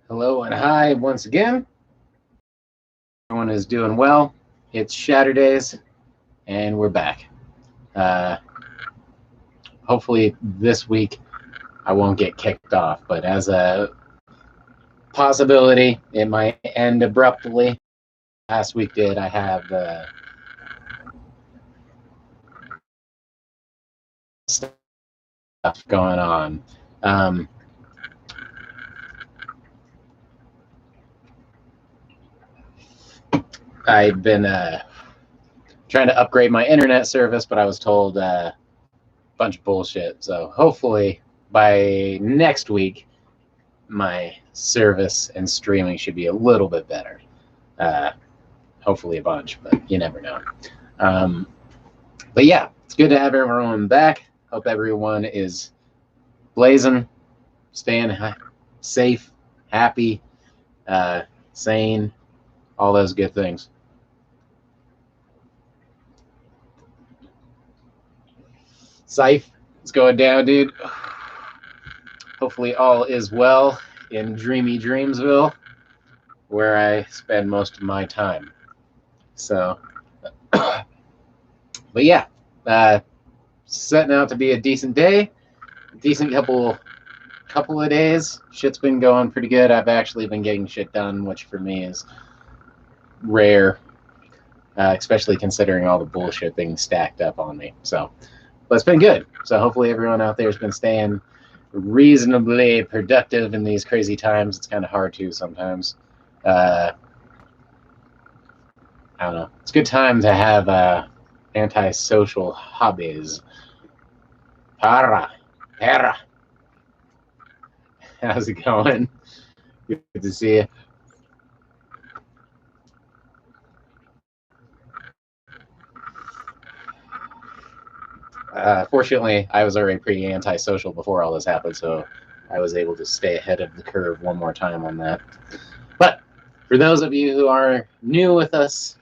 Hello and hi once again. Everyone is doing well. It's Shatterdaze, and we're back. Uh, Hopefully this week I won't get kicked off, but as a possibility, it might end abruptly. Last week did. I have stuff going on. I've been trying to upgrade my internet service, but I was told a bunch of bullshit. So hopefully by next week, my service and streaming should be a little bit better. Hopefully a bunch, but you never know. But yeah, it's good to have everyone back. Hope everyone is blazing, staying safe, happy, sane, all those good things. Safe, it's going down, dude. Hopefully all is well in dreamy Dreamsville, where I spend most of my time. So, but yeah, setting out to be a decent day, decent couple of days. Shit's been going pretty good. I've actually been getting shit done, which for me is rare, especially considering all the bullshit things stacked up on me. So, but it's been good. So hopefully everyone out there has been staying reasonably productive in these crazy times. It's kind of hard to sometimes. I don't know. It's a good time to have antisocial hobbies. Para. How's it going? Good to see you. Fortunately, I was already pretty antisocial before all this happened, so I was able to stay ahead of the curve one more time on that. But for those of you who are new with us,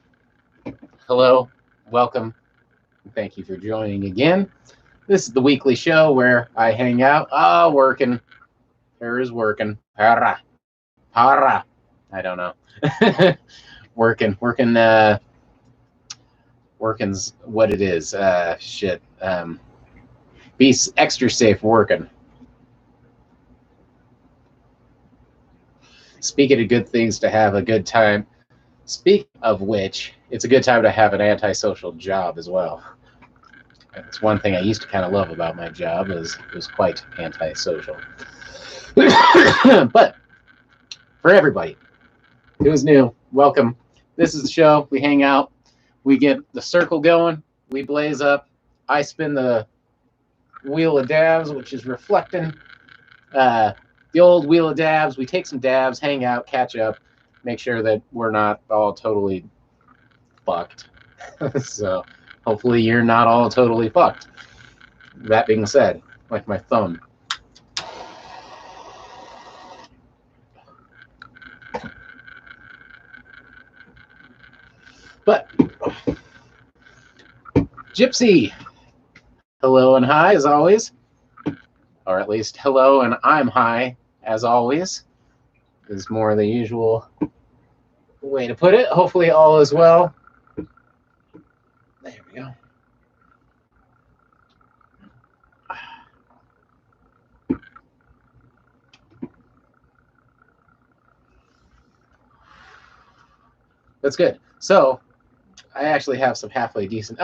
hello, welcome. Thank you for joining again. This is the weekly show where I hang out. Working. There is working. Para. I don't know. working. Working's what it is. Shit. Be extra safe working. Speaking of good things to have a good time, speak of which, it's a good time to have an antisocial job as well. It's one thing I used to kind of love about my job is it was quite antisocial. But for everybody who is new, welcome. This is the show. We hang out. We get the circle going. We blaze up. I spin the wheel of dabs, which is reflecting the old wheel of dabs. We take some dabs, hang out, catch up, make sure that we're not all totally fucked. So hopefully you're not all totally fucked. That being said, like my thumb. But Gypsy, hello and hi as always. Or at least hello and I'm high as always is more the usual way to put it. Hopefully all is well. There we go. That's good. So I actually have some halfway decent.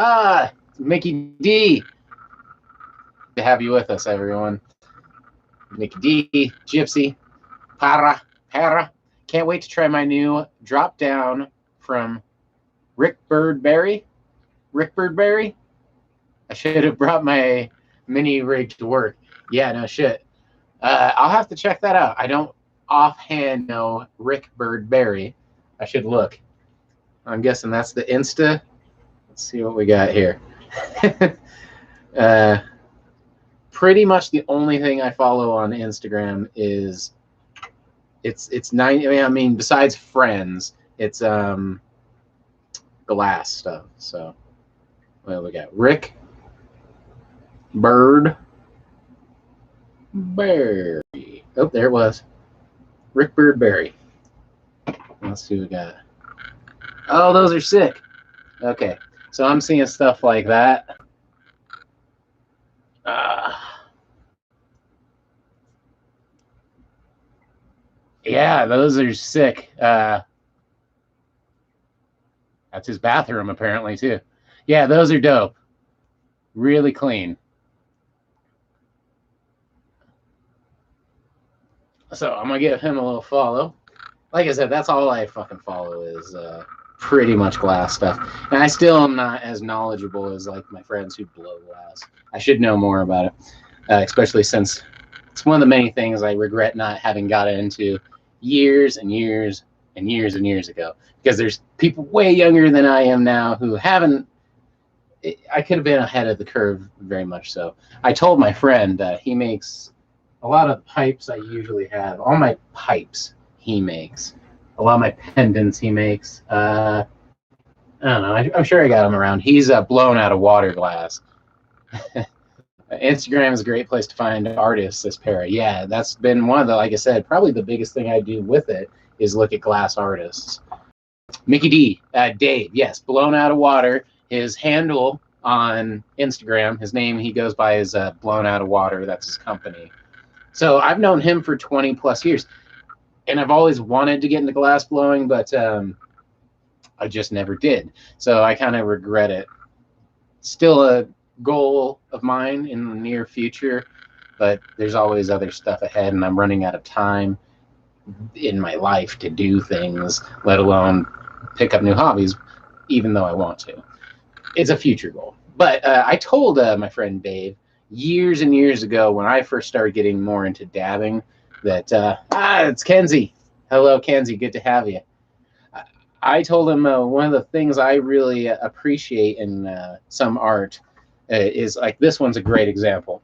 Mickey D. To have you with us, everyone. Mickey D, Gypsy, Para. Can't wait to try my new drop down from Rick Birdberry. I should have brought my mini rig to work. Yeah, no shit. I'll have to check that out. I don't offhand know Rick Birdberry. I should look. I'm guessing that's the Insta. Let's see what we got here. Pretty much the only thing I follow on Instagram is it's 90. I mean, besides friends, it's glass stuff. So what do we got? Rick Bird Berry. Oh, there it was. Rick Birdberry. Let's see what we got. Oh, those are sick. Okay, so I'm seeing stuff like that. Yeah, those are sick. That's his bathroom, apparently, too. Yeah, those are dope. Really clean. So I'm going to give him a little follow. Like I said, that's all I fucking follow is pretty much glass stuff. And I still am not as knowledgeable as like my friends who blow glass. I should know more about it, especially since it's one of the many things I regret not having got into years and years and years and years ago. Because there's people way younger than I am now who haven't. I could have been ahead of the curve very much so. I told my friend that he makes a lot of pipes I usually have. All my pipes he makes. A lot of my pendants he makes. I don't know. I'm sure I got him around. He's blown out of water glass. Instagram is a great place to find artists this para. Yeah, that's been one of the, like I said, probably the biggest thing I do with it is look at glass artists. Mickey D, Dave, yes, blown out of water. His handle on Instagram, his name he goes by is Blown Out of Water. That's his company. So I've known him for 20 plus years. And I've always wanted to get into glass blowing, but I just never did. So I kind of regret it. Still a goal of mine in the near future, but there's always other stuff ahead, and I'm running out of time in my life to do things, let alone pick up new hobbies, even though I want to. It's a future goal. But I told my friend Dave years and years ago when I first started getting more into dabbing that, it's Kenzie. Hello, Kenzie. Good to have you. I told him one of the things I really appreciate in some art is like this one's a great example.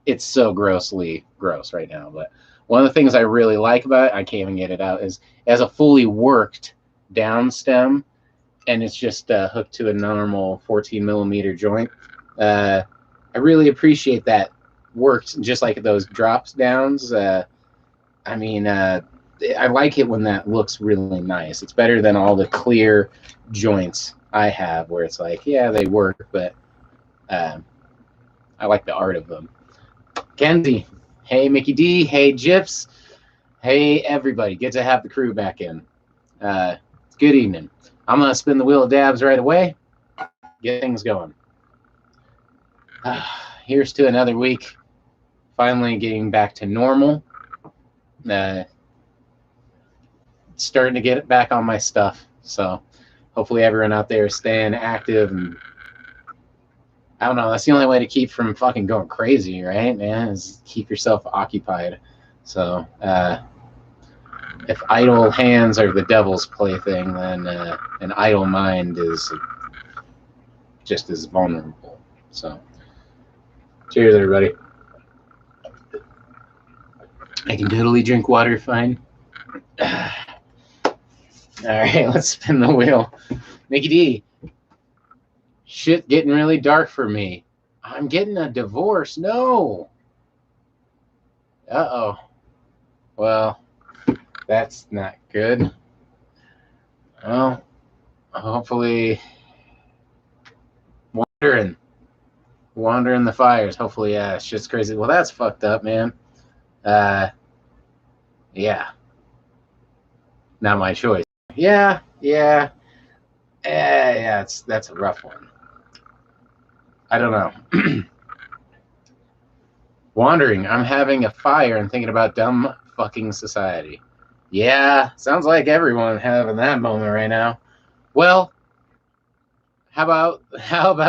It's so grossly gross right now, but one of the things I really like about it, I can't even get it out, is it has a fully worked down stem, and it's just hooked to a normal 14 millimeter joint. I really appreciate that worked just like those drops downs. I mean, I like it when that looks really nice. It's better than all the clear joints I have where it's like, yeah, they work, but I like the art of them. Kenzie, hey, Mickey D, hey, Jips, hey, everybody. Good to have the crew back in. Good evening. I'm going to spin the wheel of dabs right away, get things going. Here's to another week, finally getting back to normal. Starting to get back on my stuff. So hopefully everyone out there is staying active. And I don't know, that's the only way to keep from fucking going crazy, right, man, is keep yourself occupied. So if idle hands are the devil's plaything, then an idle mind is just as vulnerable. So cheers, everybody. I can totally drink water fine. All right, let's spin the wheel. Mickey D, shit getting really dark for me. I'm getting a divorce. No. Uh-oh. Well, that's not good. Well, hopefully wandering the fires. Hopefully, yeah, shit's crazy. Well, that's fucked up, man. Yeah. Not my choice. Yeah. That's a rough one. I don't know. Wandering. I'm having a fire and thinking about dumb fucking society. Yeah, sounds like everyone having that moment right now. Well, how about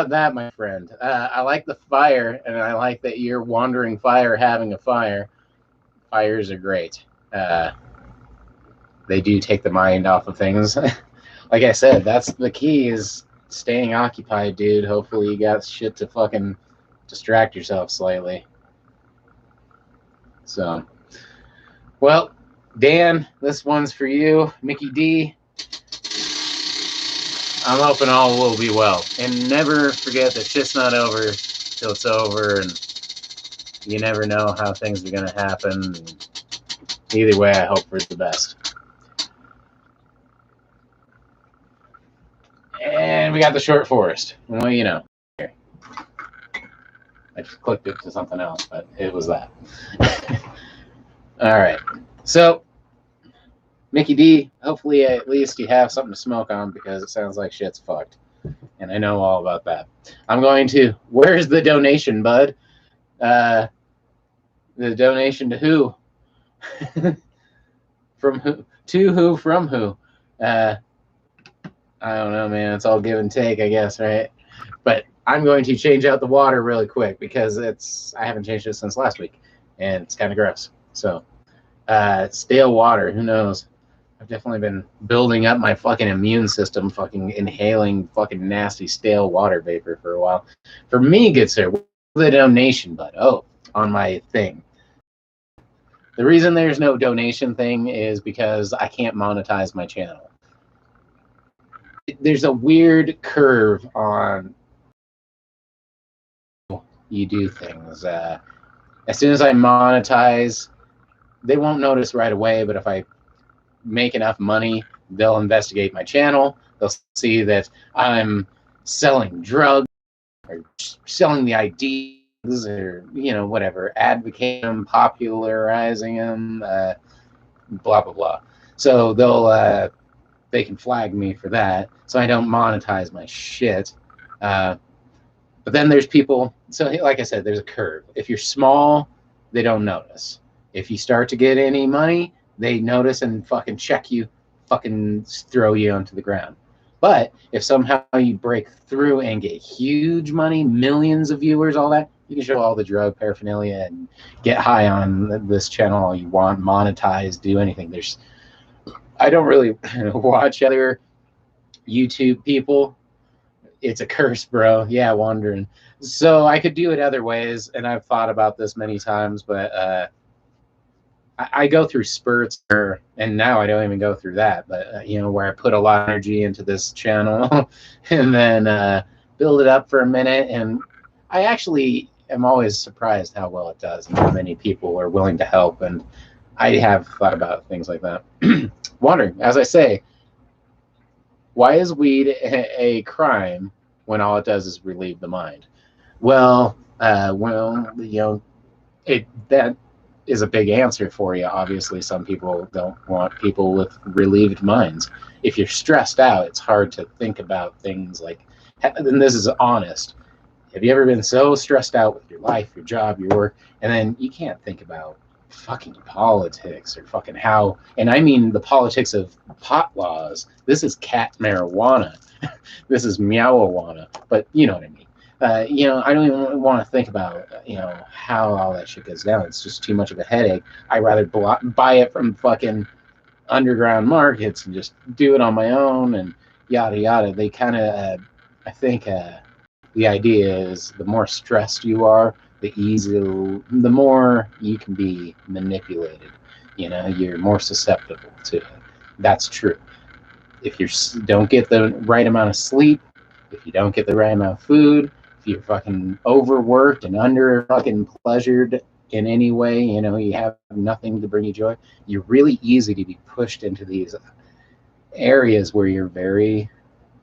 that, my friend? I like the fire, and I like that you're wandering fire, having a fire. Fires are great. They do take the mind off of things. Like I said, that's the key is staying occupied, dude. Hopefully you got shit to fucking distract yourself slightly. So, well, Dan, this one's for you. Mickey D, I'm hoping all will be well. And never forget that shit's not over till it's over, and you never know how things are going to happen. either way, I hope for the best. And we got the short forest. Well, you know, here. I just clicked it to something else, but it was that. All right. So, Mickey D, hopefully at least you have something to smoke on because it sounds like shit's fucked. And I know all about that. I'm going to, where's the donation, bud? The donation to who? From who? To who? From who? I don't know, man. It's all give and take, I guess, right? But I'm going to change out the water really quick because I haven't changed it since last week, and it's kind of gross. So, stale water, who knows? I've definitely been building up my fucking immune system, fucking inhaling fucking nasty stale water vapor for a while. For me, good sir, the donation button. Oh, on my thing. The reason there's no donation thing is because I can't monetize my channel. There's a weird curve on you do things. As soon as I monetize, they won't notice right away, but if I make enough money, they'll investigate my channel. They'll see that I'm selling drugs or selling the ideas or, you know, whatever, advocating them, popularizing them, blah, blah, blah. So they can flag me for that, so I don't monetize my shit. But then there's people, so like I said, there's a curve. If you're small, they don't notice. If you start to get any money, they notice and fucking check you, fucking throw you onto the ground. But if somehow you break through and get huge money, millions of viewers, all that, you can show all the drug paraphernalia and get high on this channel all you want, monetize, do anything. I don't really watch other YouTube people. It's a curse, bro. Yeah, wandering. So I could do it other ways, and I've thought about this many times, but I go through spurts, and now I don't even go through that, but you know, where I put a lot of energy into this channel and then build it up for a minute, and I actually am always surprised how well it does and how many people are willing to help, and I have thought about things like that. Wondering, as I say, why is weed a crime when all it does is relieve the mind? Well, you know, that is a big answer for you. Obviously, some people don't want people with relieved minds. If you're stressed out, it's hard to think about things like, and this is honest. Have you ever been so stressed out with your life, your job, your work, and then you can't think about fucking politics or fucking how, and I mean the politics of pot laws. This is cat marijuana. This is meowawana, but you know what I mean. You know, I don't even want to think about, you know, how all that shit goes down. It's just too much of a headache. I'd rather buy it from fucking underground markets and just do it on my own and yada yada. They kind of, I think, the idea is the more stressed you are, the more you can be manipulated. You know, you're more susceptible to it. That's true. If you don't get the right amount of sleep, if you don't get the right amount of food, if you're fucking overworked and under fucking pleasured in any way, you know, you have nothing to bring you joy, you're really easy to be pushed into these areas where you're very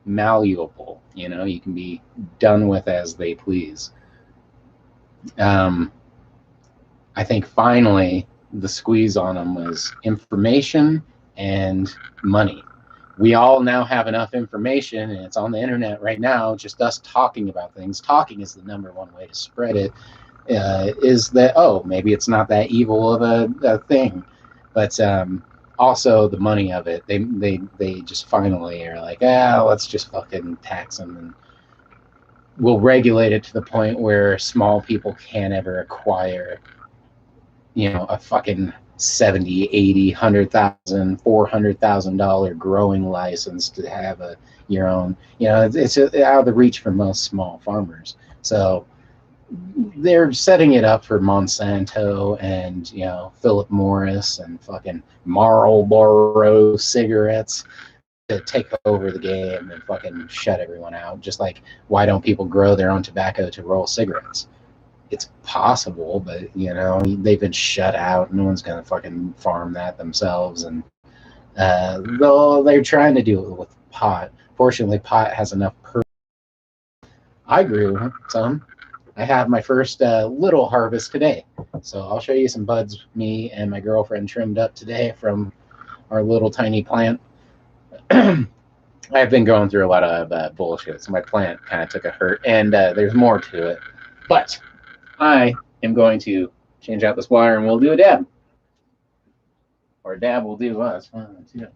malleable. You know, you can be done with as they please. I think finally the squeeze on them was information and money. We all now have enough information, and it's on the internet right now, just us talking about things. Talking is the number one way to spread it. Is that, oh, maybe it's not that evil of a thing, but also the money of it. They just finally are like, let's just fucking tax them, and we'll regulate it to the point where small people can't ever acquire, you know, a fucking 70, 80, 100,000, $400,000 growing license to have your own, you know, it's out of the reach for most small farmers. So they're setting it up for Monsanto and, you know, Philip Morris and fucking Marlboro cigarettes to take over the game and fucking shut everyone out. Just like, why don't people grow their own tobacco to roll cigarettes? it's possible, but you know, they've been shut out. No one's gonna fucking farm that themselves, and though they're trying to do it with pot. Fortunately, pot has enough. I grew some. I have my first little harvest today, so I'll show you some buds me and my girlfriend trimmed up today from our little tiny plant. I've been going through a lot of bullshit, so my plant kind of took a hurt, and there's more to it. But I am going to change out this wire, and we'll do a dab, or a dab will do us. Yeah.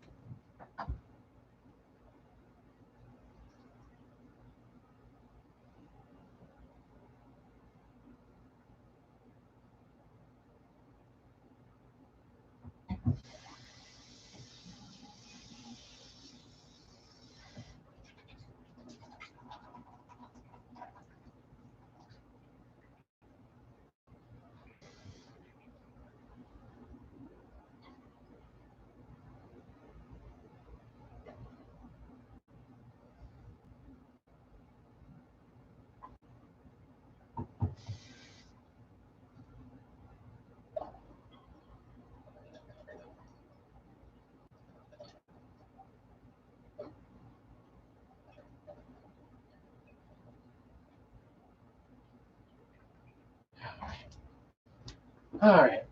All right.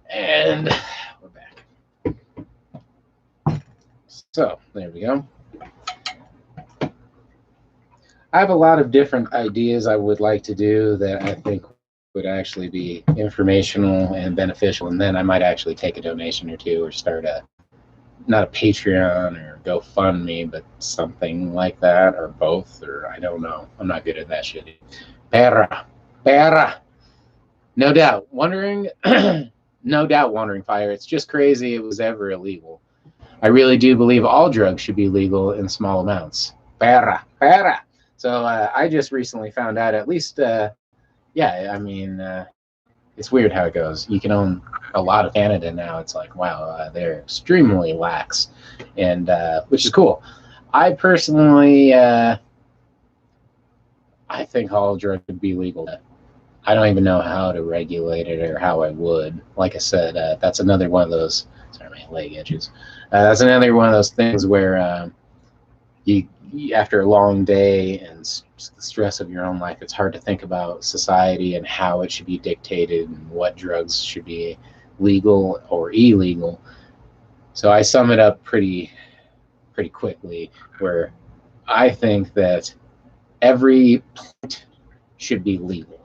And we're back. So there we go. I have a lot of different ideas I would like to do that I think would actually be informational and beneficial, and then I might actually take a donation or two or start a not a Patreon or GoFundMe, but something like that, or both, or I don't know. I'm not good at that shit. Para. No doubt. Wondering, no doubt, wandering fire. It's just crazy it was ever illegal. I really do believe all drugs should be legal in small amounts. Para. So I just recently found out, at least, yeah, I mean, it's weird how it goes. You can own a lot of Canada now. It's like, wow, they're extremely lax, and which is cool. I personally, I think all drugs should be legal. I don't even know how to regulate it or how I would. Like I said, that's another one of those. Sorry, my leg itches. That's another one of those things where you after a long day and the stress of your own life, it's hard to think about society and how it should be dictated and what drugs should be legal or illegal. So I sum it up pretty quickly, where I think that every plant should be legal.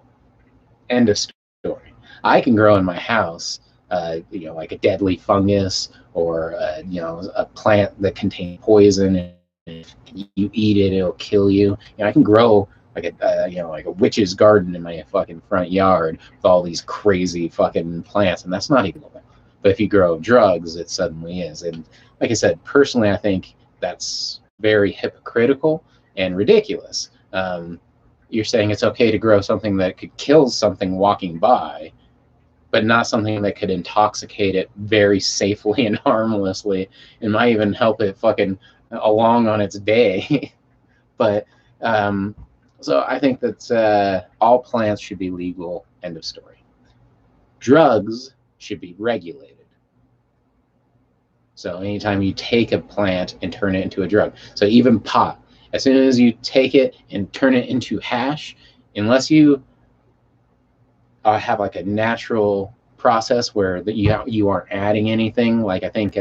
End of story. I can grow in my house, like a deadly fungus or a plant that contains poison, and if you eat it, it'll kill you. I can grow like a witch's garden in my fucking front yard with all these crazy fucking plants, and that's not illegal. But if you grow drugs, it suddenly is. And like I said, personally, I think that's very hypocritical and ridiculous. You're saying it's okay to grow something that could kill something walking by, but not something that could intoxicate it very safely and harmlessly, and might even help it fucking along on its day. But so I think that all plants should be legal. End of story. Drugs should be regulated. So anytime you take a plant and turn it into a drug, so even pot, as soon as you take it and turn it into hash, unless you have like a natural process where you aren't adding anything, like I think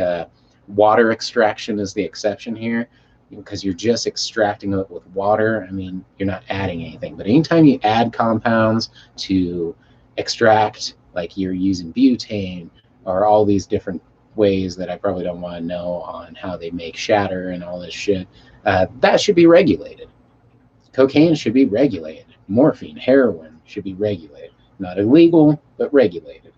water extraction is the exception here, because you're just extracting it with water. I mean, you're not adding anything. But anytime you add compounds to extract, like you're using butane or all these different ways that I probably don't want to know on how they make shatter and all this shit, that should be regulated. Cocaine should be regulated. Morphine, heroin should be regulated. Not illegal, but regulated.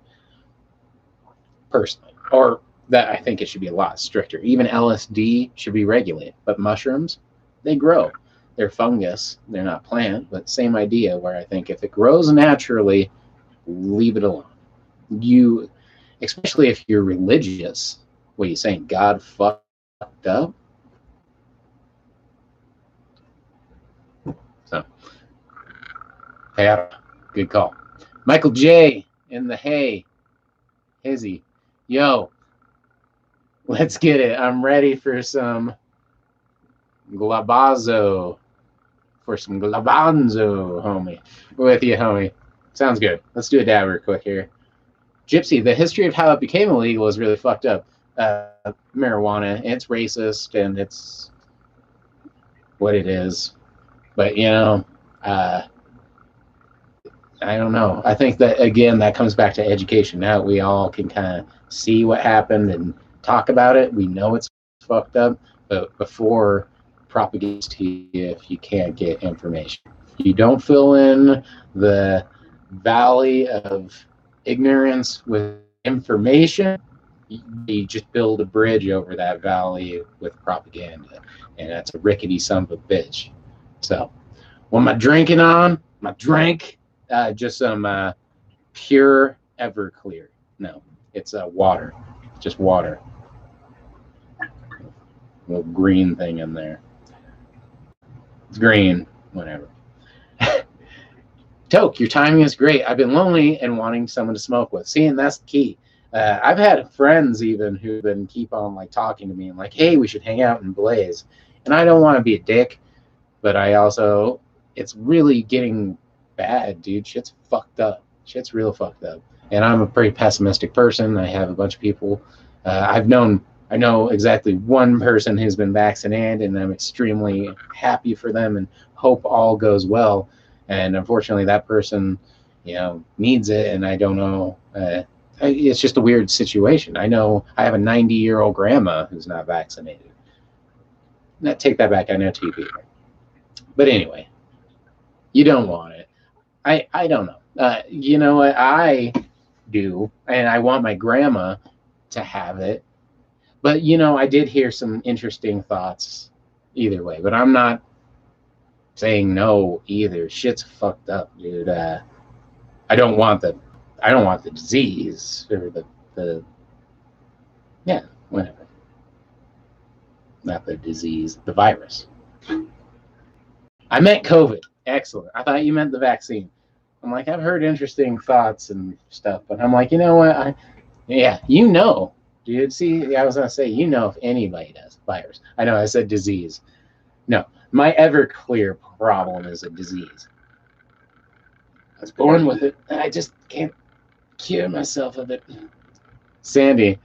Personally. Or that I think it should be a lot stricter. Even LSD should be regulated. But mushrooms, they grow. They're fungus. They're not plant, but same idea where I think if it grows naturally, leave it alone. Especially if you're religious, what are you saying? God fucked up? So, hey, good call. Michael J in the hay. Hizzy. Yo, let's get it. I'm ready for some glabazo. For some glabanzo, homie. With you, homie. Sounds good. Let's do a dab real quick here. Gypsy, the history of how it became illegal is really fucked up. Marijuana, it's racist and it's what it is. But, you know, I don't know. I think that, again, that comes back to education. Now we all can kind of see what happened and talk about it. We know it's fucked up, but before propagates to you, if you can't get information, you don't fill in the valley of ignorance with information. You just build a bridge over that valley with propaganda, and that's a rickety son of a bitch. So, what am I drinking on? My drink, just some pure Everclear. No, it's water, just water. Little green thing in there. It's green, whatever. Toke, your timing is great. I've been lonely and wanting someone to smoke with. See, and that's the key. I've had friends even who've been keep on like talking to me and like, hey, we should hang out and blaze. And I don't want to be a dick, but I also, it's really getting bad, dude. Shit's fucked up. Shit's real fucked up. And I'm a pretty pessimistic person. I have a bunch of people. I know exactly one person who's been vaccinated, and I'm extremely happy for them and hope all goes well. And unfortunately, that person, you know, needs it, and I don't know. It's just a weird situation. I know I have a 90-year-old grandma who's not vaccinated. Now, take that back. I know two people. But anyway, you don't want it. I don't know. You know what? I do, and I want my grandma to have it. But, you know, I did hear some interesting thoughts either way. But I'm not saying no either. Shit's fucked up, dude. I don't want the disease or the yeah, whatever. Not the disease, the virus. I meant COVID. Excellent. I thought you meant the vaccine. I'm like, I've heard interesting thoughts and stuff, but I'm like, you know what? Yeah, you know, dude. See, I was gonna say, you know, if anybody does virus. I know I said disease. No, my Everclear problem is a disease. I was born with it. I just can't cure myself of it. Sandy,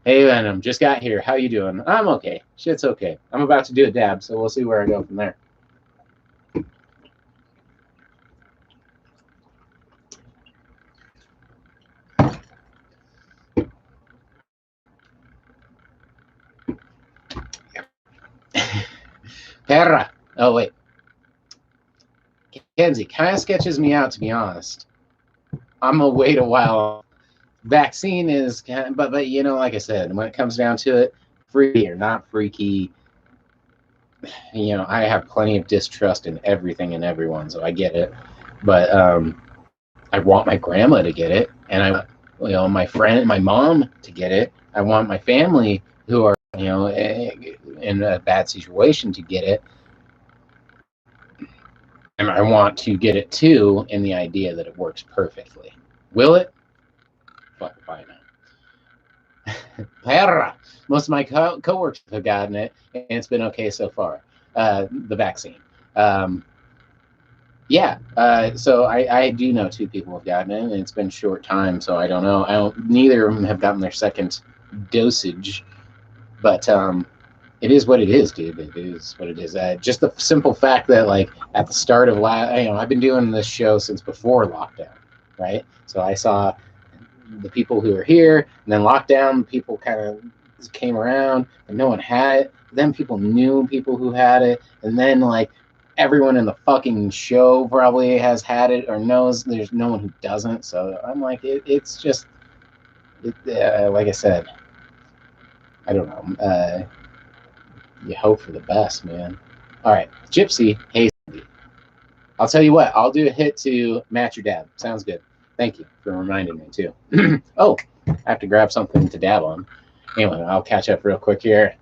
hey Venom, just got here. How you doing? I'm okay. Shit's okay. I'm about to do a dab, so we'll see where I go from there. Perra. Oh wait, Kenzie kind of sketches me out, to be honest. I'm gonna wait a while. Vaccine is, but you know, like I said, when it comes down to it, free or not freaky, you know, I have plenty of distrust in everything and everyone, so I get it. But I want my grandma to get it, and I want, you know, my friend, my mom to get it. I want my family who are, you know, in a bad situation to get it. And I want to get it too in the idea that it works perfectly. Will it? Fuck if I know. Perra. Most of my coworkers have gotten it, and it's been okay so far. The vaccine. Yeah. So I do know two people have gotten it, and it's been a short time, so I don't know. Neither of them have gotten their second dosage, but it is what it is, dude. It is what it is. Just the simple fact that, like, at the start of I've been doing this show since before lockdown, right? So I saw the people who were here, and then lockdown, people kind of came around, and no one had it. Then people knew people who had it, and then like everyone in the fucking show probably has had it or knows. There's no one who doesn't. So I'm like, it's just, like I said, I don't know. You hope for the best, man. All right, Gypsy, hey, I'll tell you what, I'll do a hit to match your dab. Sounds good. Thank you for reminding me, too. Oh, I have to grab something to dab on. Anyway, I'll catch up real quick here.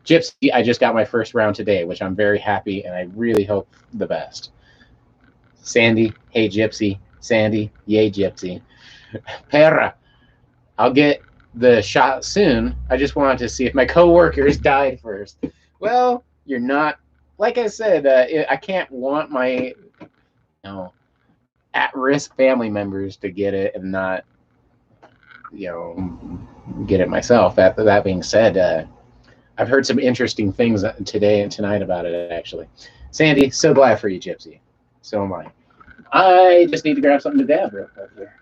Gypsy, I just got my first round today, which I'm very happy, and I really hope the best. Sandy, hey Gypsy. Sandy, yay Gypsy. Perra, I'll get the shot soon. I just wanted to see if my coworkers died first. Well, you're not. Like I said, I can't want my at-risk family members to get it and not get it myself. That being said, I've heard some interesting things today and tonight about it, actually. Sandy, so glad for you, Gypsy. So am I. I just need to grab something to dab real quick here.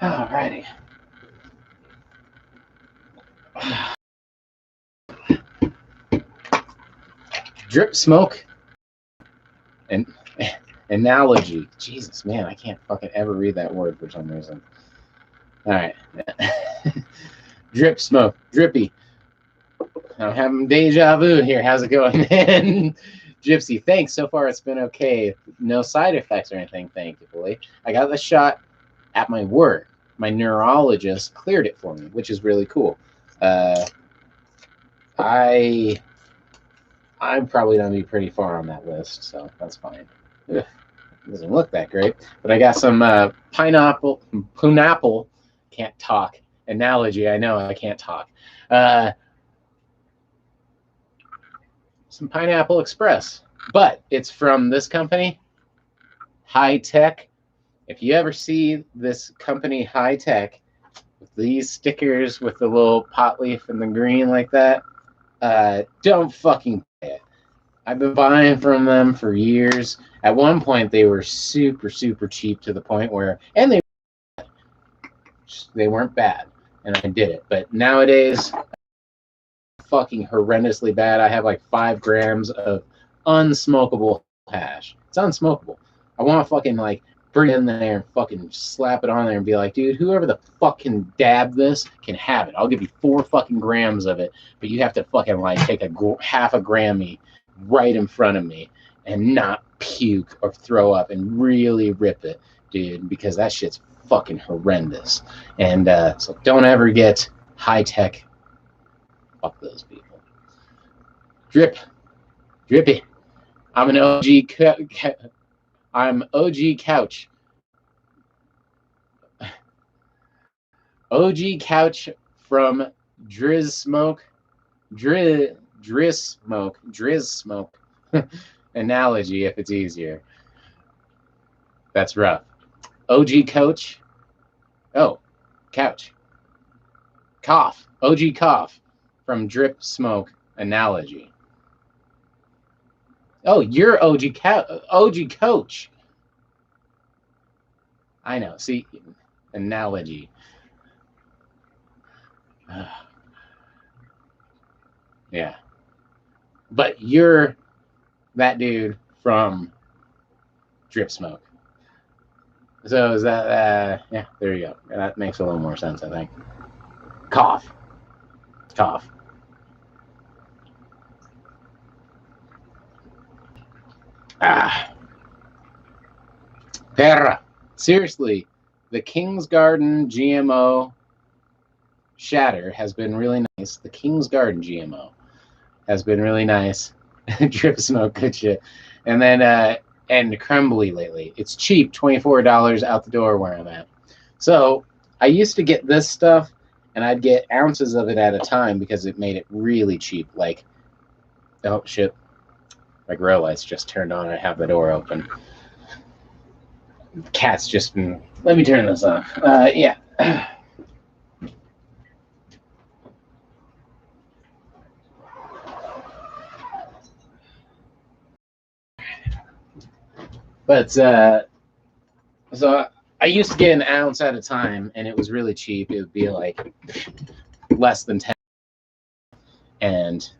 Alrighty. Drip smoke and analogy. Jesus, man, I can't fucking ever read that word for some reason. All right. Drip smoke, drippy. I'm having deja vu here. How's it going, man? Gypsy, thanks. So far, it's been okay. No side effects or anything, thankfully. I got the shot at my work. My neurologist cleared it for me, which is really cool. I'm probably going to be pretty far on that list, so that's fine. Ugh, doesn't look that great. But I got some pineapple, can't talk, analogy. I know I can't talk. Some Pineapple Express, but it's from this company, High Tech. If you ever see this company, High Tech, with these stickers with the little pot leaf and the green like that, don't fucking buy it. I've been buying from them for years. At one point, they were super, super cheap to the point where, and they weren't bad, and I did it. But nowadays, fucking horrendously bad. I have like 5 grams of unsmokable hash. It's unsmokable. I want to fucking like bring it in there and fucking slap it on there and be like, dude, whoever the fuck can dab this can have it. I'll give you 4 fucking grams of it, but you have to fucking like take half a Grammy right in front of me and not puke or throw up and really rip it, dude, because that shit's fucking horrendous. And so don't ever get High Tech. Fuck those people. Drippy. I'm an OG. I'm OG couch. OG couch from Drizz Smoke. Drizz Smoke. Analogy, if it's easier. That's rough. OG coach. Oh, couch. Cough. OG cough. From Drip Smoke analogy. Oh, you're OG coach. I know. See, analogy. Yeah. But you're that dude from Drip Smoke. So is that, yeah, there you go. That makes a little more sense, I think. Cough. Perra. Seriously, the King's Garden GMO shatter has been really nice. The King's Garden GMO has been really nice. Drip Smoke, good shit. And then, and Crumbly lately. It's cheap, $24 out the door where I'm at. So I used to get this stuff, and I'd get ounces of it at a time because it made it really cheap. Like, oh shit, my grow lights just turned on. I have the door open. The cat's just been. Let me turn this off. Yeah. But so I used to get an ounce at a time, and it was really cheap. It would be like less than 10, and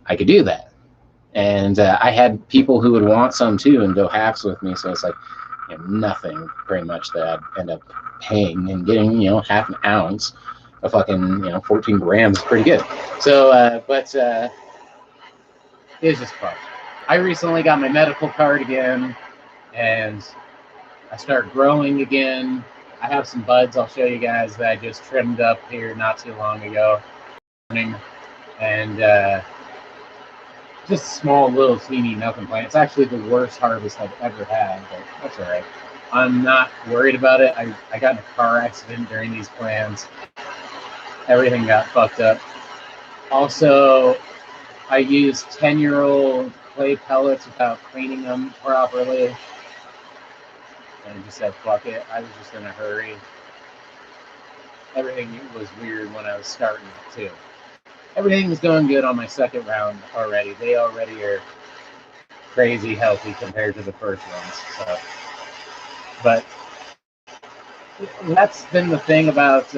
I could do that. And I had people who would want some too and go halves with me. So it's like nothing pretty much that I'd end up paying and getting half an ounce a fucking 14 grams is pretty good. So, but it's just fun. I recently got my medical card again, and I start growing again. I have some buds I'll show you guys that I just trimmed up here not too long ago. And just small little teeny nothing plant. It's actually the worst harvest I've ever had, but that's all right. I'm not worried about it. I got in a car accident during these plants. Everything got fucked up. Also, I used 10-year-old clay pellets without cleaning them properly. And I just said, fuck it. I was just in a hurry. Everything was weird when I was starting too. Everything was going good on my second round already. They already are crazy healthy compared to the first ones. So, but that's been the thing about.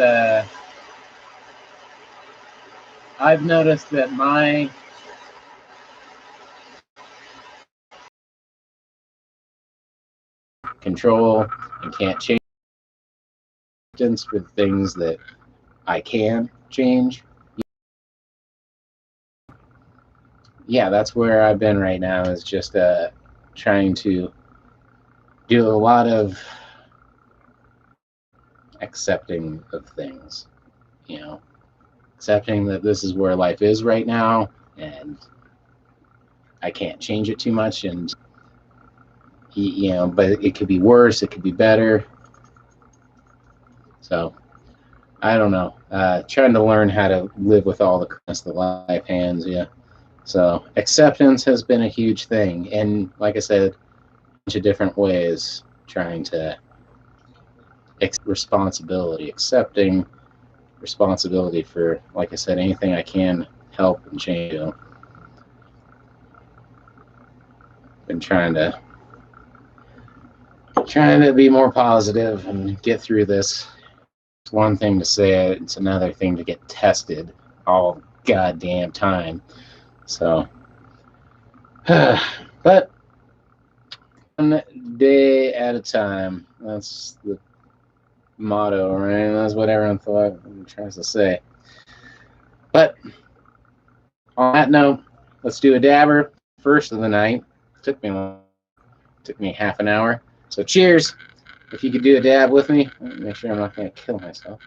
I've noticed that my control and can't change with things that I can change. Yeah, that's where I've been right now, is just trying to do a lot of accepting of things, accepting that this is where life is right now, and I can't change it too much, and but it could be worse, it could be better. So I don't know. Trying to learn how to live with all the kindness that life hands you. So acceptance has been a huge thing, and like I said, a bunch of different ways trying to accepting responsibility for, like I said, anything I can help and change. Been trying to be more positive and get through this. It's one thing to say it, it's another thing to get tested all goddamn time. So, but one day at a time. That's the motto, right? That's what everyone thought tries to say. But on that note, let's do a dabber. First of the night. Took me half an hour. So cheers. If you could do a dab with me, make sure I'm not going to kill myself.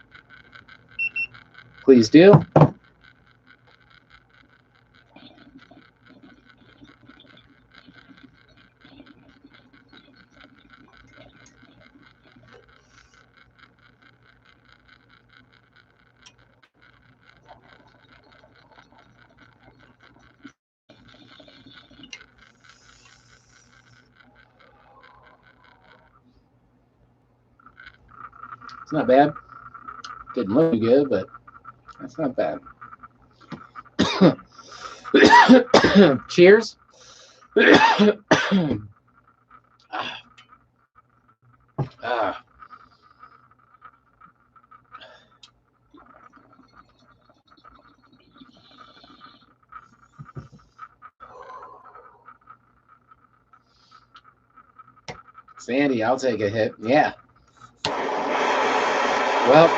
Please do. It's not bad. Didn't look too good, but that's not bad. Cheers. Ah. Sandy, I'll take a hit. Yeah. Well,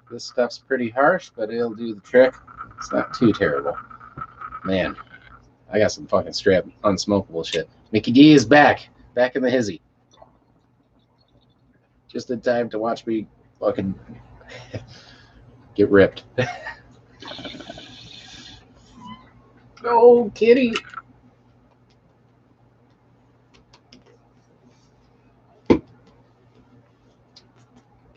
this stuff's pretty harsh, but it'll do the trick. It's not too terrible. Man, I got some fucking straight unsmokable shit. Mickey D is back in the hizzy. Just in time to watch me fucking get ripped. Oh, kitty.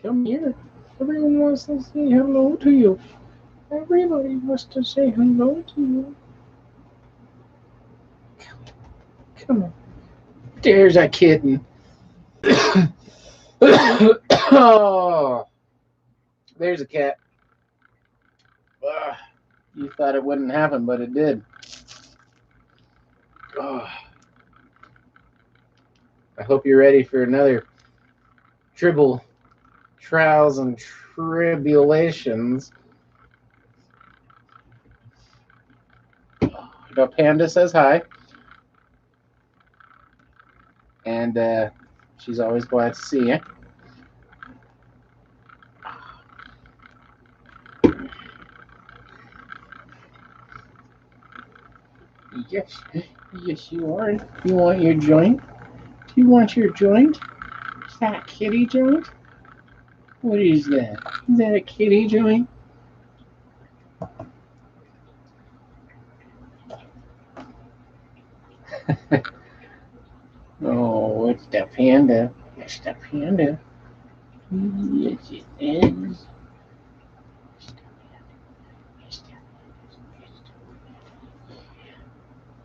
Come here. Everyone wants to say hello to you. Everybody wants to say hello to you. Come on. There's a kitten. Oh, there's a cat. You thought it wouldn't happen, but it did. Oh. I hope you're ready for another trials and tribulations. The panda says hi. And she's always glad to see you. Yes, yes, you are. You want your joint? You want your joint? Is that a kitty joint? What is that? Is that a kitty joint? Oh, it's the panda. It's the panda. Yes, it is.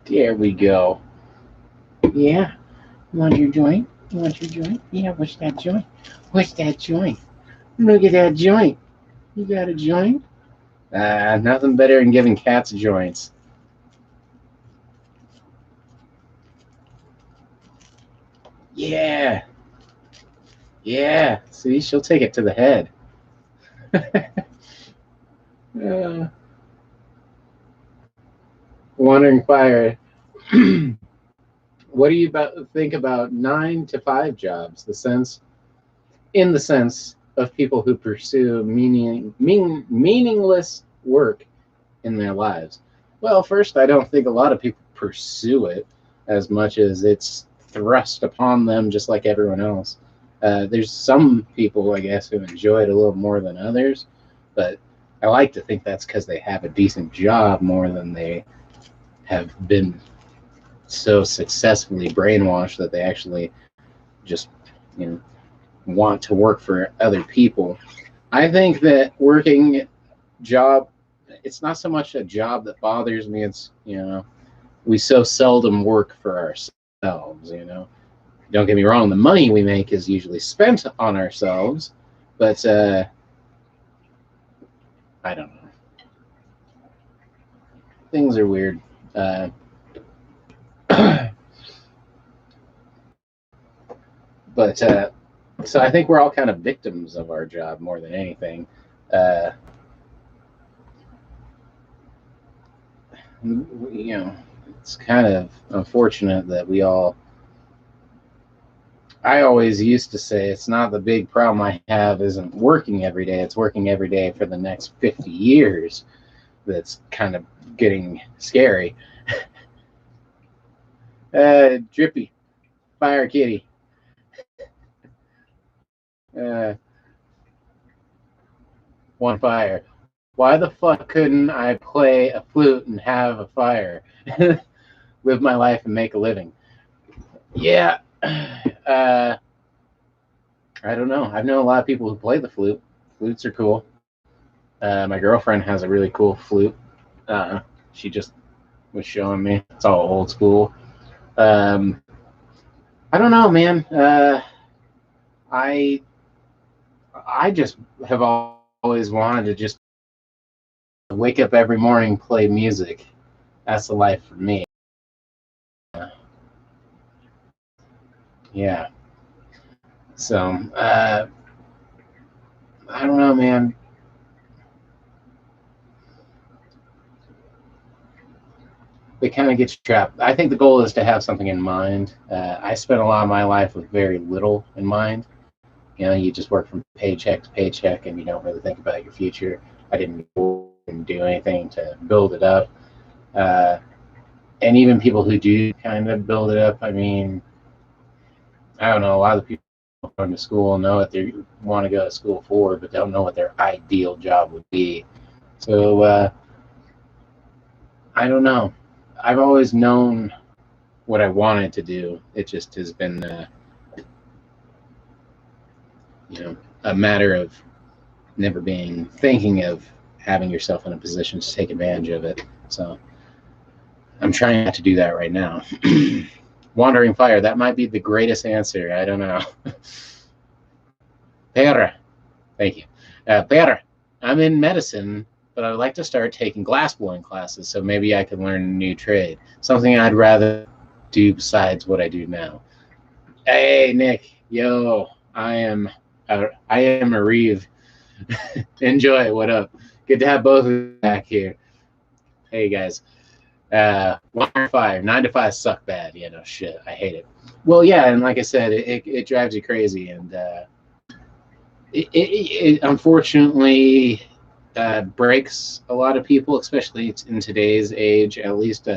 There we go. Yeah. You want your joint? You want your joint? Yeah, what's that joint? What's that joint? Look at that joint. You got a joint? Nothing better than giving cats joints. Yeah. Yeah. See, she'll take it to the head. uh, Wandering Fire. What do you think about 9 to 5 jobs? In the sense of people who pursue meaningless work in their lives. Well, first, I don't think a lot of people pursue it as much as it's thrust upon them, just like everyone else. There's some people, I guess, who enjoy it a little more than others, but I like to think that's because they have a decent job more than they have been so successfully brainwashed that they actually just, you know, want to work for other people. I think that working job, it's not so much a job that bothers me. It's, we so seldom work for ourselves. Don't get me wrong, the money we make is usually spent on ourselves, but I don't know. Things are weird. Uh, but so I think we're all kind of victims of our job more than anything. Uh, it's kind of unfortunate that we all. I always used to say it's not the big problem I have isn't working every day. It's working every day for the next 50 years that's kind of getting scary. Drippy, fire kitty. Uh, One fire. Why the fuck couldn't I play a flute and have a fire? Live my life and make a living. Yeah. I don't know. I've known a lot of people who play the flute. Flutes are cool. My girlfriend has a really cool flute. She just was showing me. It's all old school. Um, I don't know, man. I I just have always wanted to just wake up every morning, play music. That's the life for me. Yeah. So I don't know, man. They kind of get you trapped. I think the goal is to have something in mind. I spent a lot of my life with very little in mind. You just work from paycheck to paycheck, and you don't really think about your future. I didn't do anything to build it up. Uh, and even people who do kind of build it up, I mean, I don't know. A lot of the people going to school know what they want to go to school for, but don't know what their ideal job would be. So I don't know. I've always known what I wanted to do. It just has been, a matter of never being thinking of having yourself in a position to take advantage of it. So I'm trying not to do that right now. Wandering Fire, that might be the greatest answer. I don't know. Perra, thank you. Perra, I'm in medicine, but I'd like to start taking glassblowing classes, so maybe I can learn a new trade. Something I'd rather do besides what I do now. Hey, Nick. Yo, I am a Reeve. Enjoy. What up? Good to have both of you back here. Hey, guys. 1 to 5, 9 to 5 suck bad. Shit. I hate it. Well, yeah, and like I said, it drives you crazy, and it unfortunately breaks a lot of people, especially in today's age. At least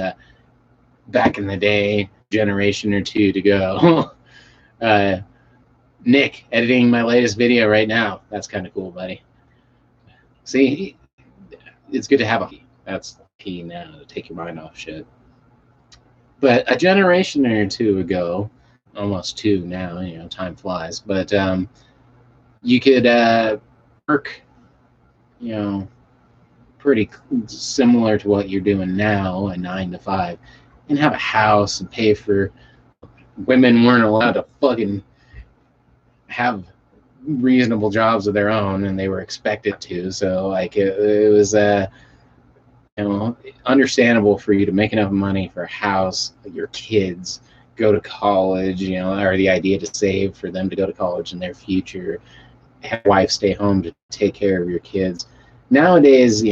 back in the day, generation or two to go. Nick, editing my latest video right now. That's kind of cool, buddy. See, it's good to have a key. That's key now to take your mind off shit. But a generation or two ago, almost two now, time flies. But you could work, pretty similar to what you're doing now, a 9 to 5, and have a house and pay for. Women weren't allowed to fucking have reasonable jobs of their own, and they were expected to. So like it was understandable for you to make enough money for a house, your kids, go to college, or the idea to save for them to go to college in their future, have a wife stay home to take care of your kids. Nowadays,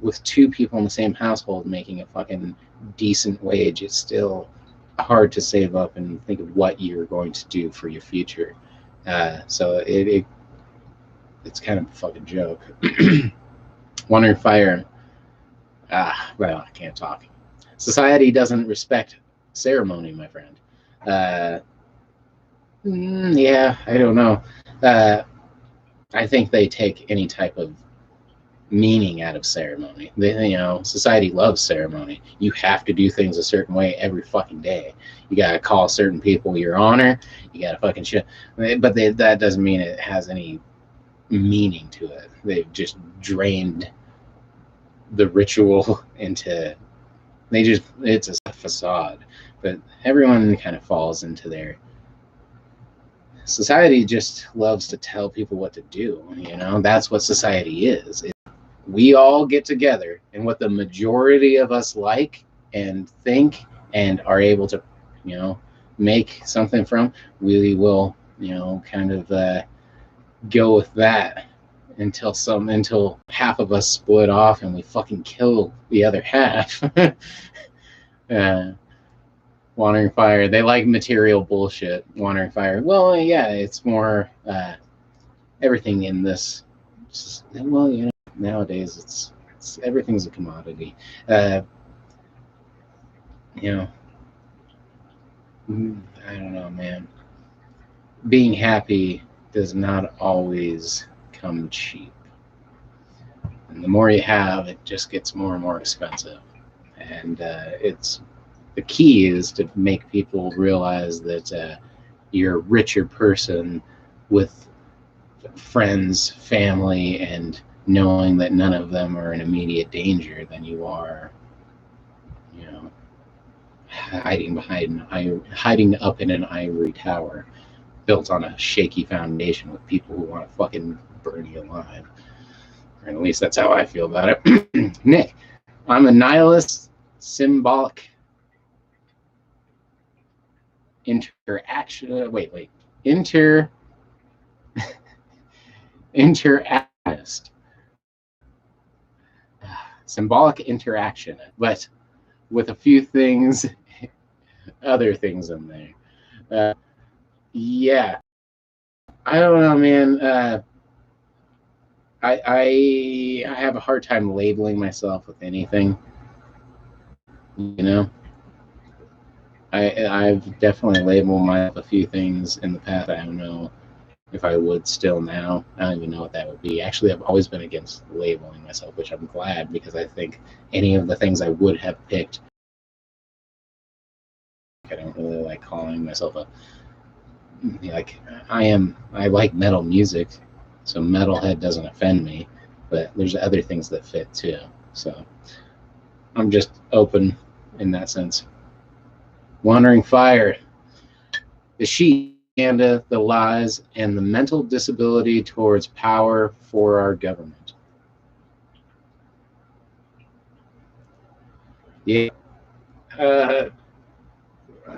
with two people in the same household making a fucking decent wage, it's still hard to save up and think of what you're going to do for your future. So it's kind of a fucking joke. Wandering Fire. Well, I can't talk. Society doesn't respect ceremony, my friend. Yeah, I don't know. I think they take any type of meaning out of ceremony. Society loves ceremony. You have to do things a certain way every fucking day. You gotta call certain people your honor. You gotta fucking shit. But that doesn't mean it has any meaning to it. They've just drained the ritual into. It's a facade. But everyone kind of falls into their. Society just loves to tell people what to do. That's what society is. We all get together, and what the majority of us like and think and are able to, make something from, we will, kind of go with that until half of us split off and we fucking kill the other half. Wandering Fire, they like material bullshit. Wandering Fire, well, yeah, it's more everything in this. Well, nowadays it's everything's a commodity. I don't know, man. Being happy does not always come cheap, and the more you have, it just gets more and more expensive. And it's the key is to make people realize that you're a richer person with friends, family, and knowing that none of them are in immediate danger than you are, hiding up in an ivory tower built on a shaky foundation with people who want to fucking burn you alive. Or at least that's how I feel about it. Nick, I'm a nihilist, symbolic interaction. Interactionist. Symbolic interaction, but with a few things, other things in there. Yeah, I don't know, man. I have a hard time labeling myself with anything. I've definitely labeled myself a few things in the past. I don't know if I would still now. I don't even know what that would be. Actually, I've always been against labeling myself, which I'm glad, because I think any of the things I would have picked, I don't really like calling myself I like metal music, so metalhead doesn't offend me, but there's other things that fit too. So I'm just open in that sense. Wandering Fire, the sheep, the lies, and the mental disability towards power for our government. Yeah. I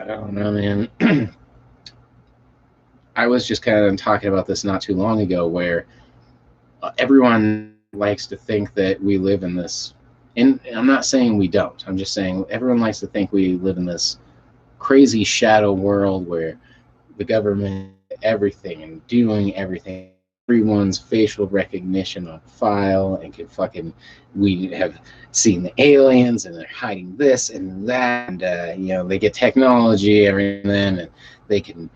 don't know, man. I was just kind of talking about this not too long ago, where everyone likes to think that we live in this, and I'm not saying we don't. I'm just saying everyone likes to think we live in this crazy shadow world where the government, everything and doing everything everyone's facial recognition on file and can fucking, we have seen the aliens and they're hiding this and that, and they get technology every then, and they can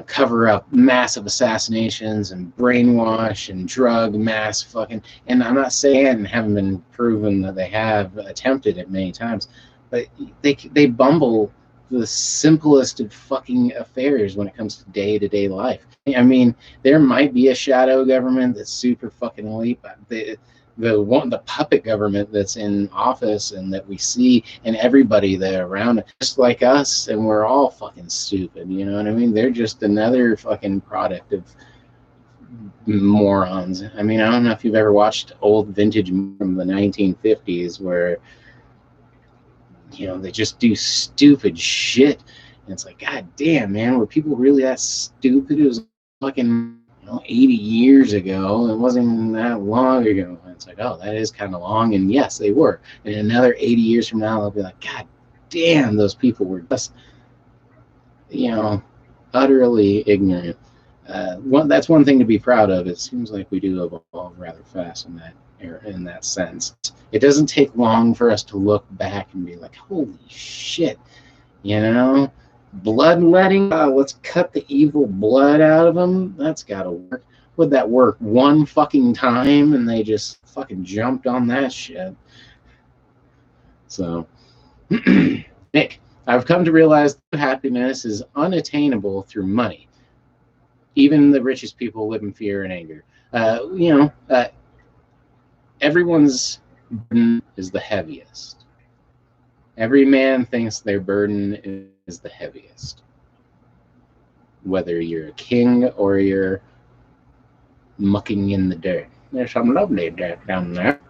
cover up massive assassinations and brainwash and drug mass fucking, and I'm not saying and haven't been proven that they have attempted it many times, but they bumble the simplest of fucking affairs when it comes to day-to-day life. I mean, there might be a shadow government that's super fucking elite, but the puppet government that's in office and that we see, and everybody there around, just like us, and we're all fucking stupid. You know what I mean? They're just another fucking product of morons. I mean, I don't know if you've ever watched old vintage from the 1950s where they just do stupid shit. And it's like, God damn, man, were people really that stupid? It was fucking 80 years ago. It wasn't even that long ago. And it's like, oh, that is kind of long. And yes, they were. And another 80 years from now, they'll be like, God damn, those people were just, utterly ignorant. That's one thing to be proud of. It seems like we do evolve rather fast in that sense. It doesn't take long for us to look back and be like, holy shit, bloodletting. Let's cut the evil blood out of them. That's gotta work. Would that work one fucking time and they just fucking jumped on that shit? So, Nick, I've come to realize that happiness is unattainable through money. Even the richest people live in fear and anger. Everyone's burden is the heaviest. Every man thinks their burden is the heaviest. Whether you're a king or you're mucking in the dirt. There's some lovely dirt down there.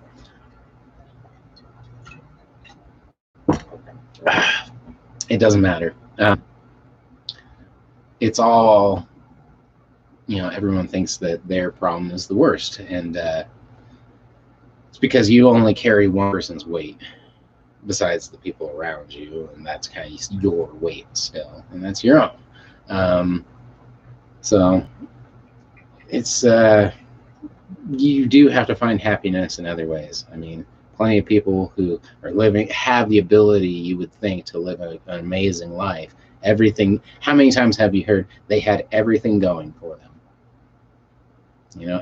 It doesn't matter. It's all, everyone thinks that their problem is the worst. And it's because you only carry one person's weight besides the people around you. And that's kind of your weight still. And that's your own. So it's, you do have to find happiness in other ways. I mean, plenty of people who are have the ability, you would think, to live an amazing life. Everything. How many times have you heard they had everything going for them?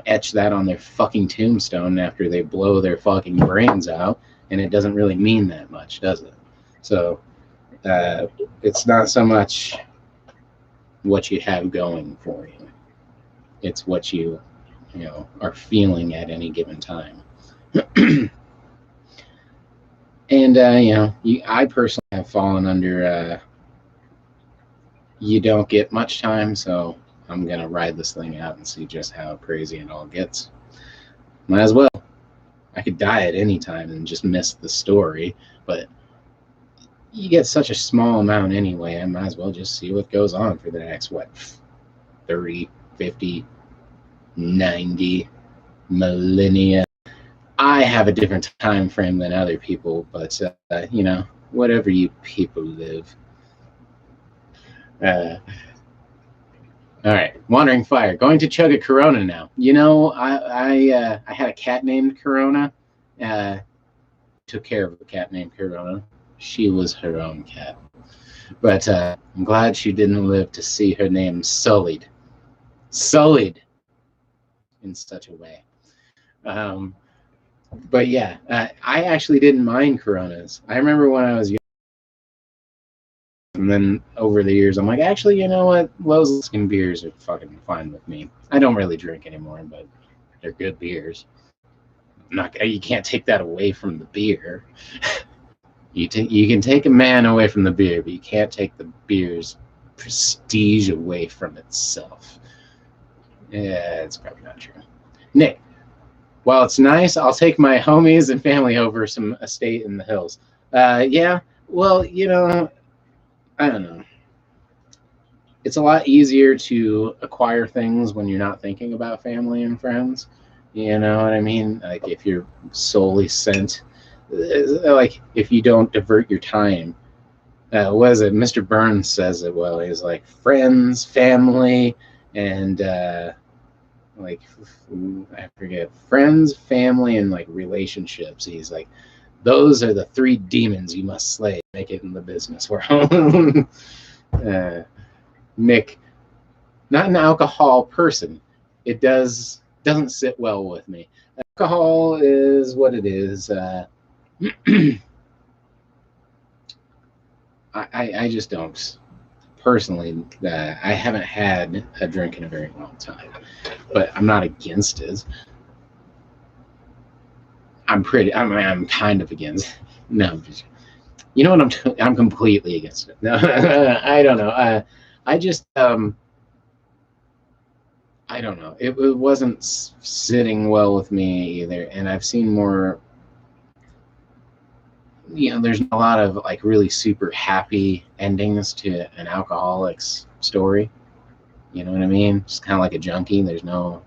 Etch that on their fucking tombstone after they blow their fucking brains out, and it doesn't really mean that much, does it? So it's not so much what you have going for you. It's what you are feeling at any given time. And I personally have fallen under you don't get much time, so I'm gonna ride this thing out and see just how crazy it all gets. Might as well. I could die at any time and just miss the story, but you get such a small amount anyway. I might as well just see what goes on for the next 30, 50, 90 millennia. I have a different time frame than other people, but whatever you people live. All right, Wandering Fire. Going to chug a Corona now. I had a cat named Corona. Took care of a cat named Corona. She was her own cat, but I'm glad she didn't live to see her name sullied in such a way. But yeah, I actually didn't mind Coronas. I remember when I was young, and then over the years, I'm like, actually, you know what? Those beers are fucking fine with me. I don't really drink anymore, but they're good beers. You can't take that away from the beer. You can take a man away from the beer, but you can't take the beer's prestige away from itself. Yeah, it's probably not true. Nick, while it's nice, I'll take my homies and family over some estate in the hills. Yeah, well, I don't know. It's a lot easier to acquire things when you're not thinking about family and friends. You know what I mean? Like if you're solely sent, like if you don't divert your time. What is it? Mr. Burns says it well. He's like friends, family, and like, I forget, friends, family, and like relationships. He's like, those are the three demons you must slay to make it in the business world. Nick, not an alcohol person. It doesn't sit well with me. Alcohol is what it is. I just don't personally. I haven't had a drink in a very long time, but I'm not against it. I'm kind of against. No, you know what I'm completely against it. No, I don't know. I just I don't know. It wasn't sitting well with me either, and I've seen more. There's a lot of like really super happy endings to an alcoholic's story. You know what I mean? Just kind of like a junkie. There's no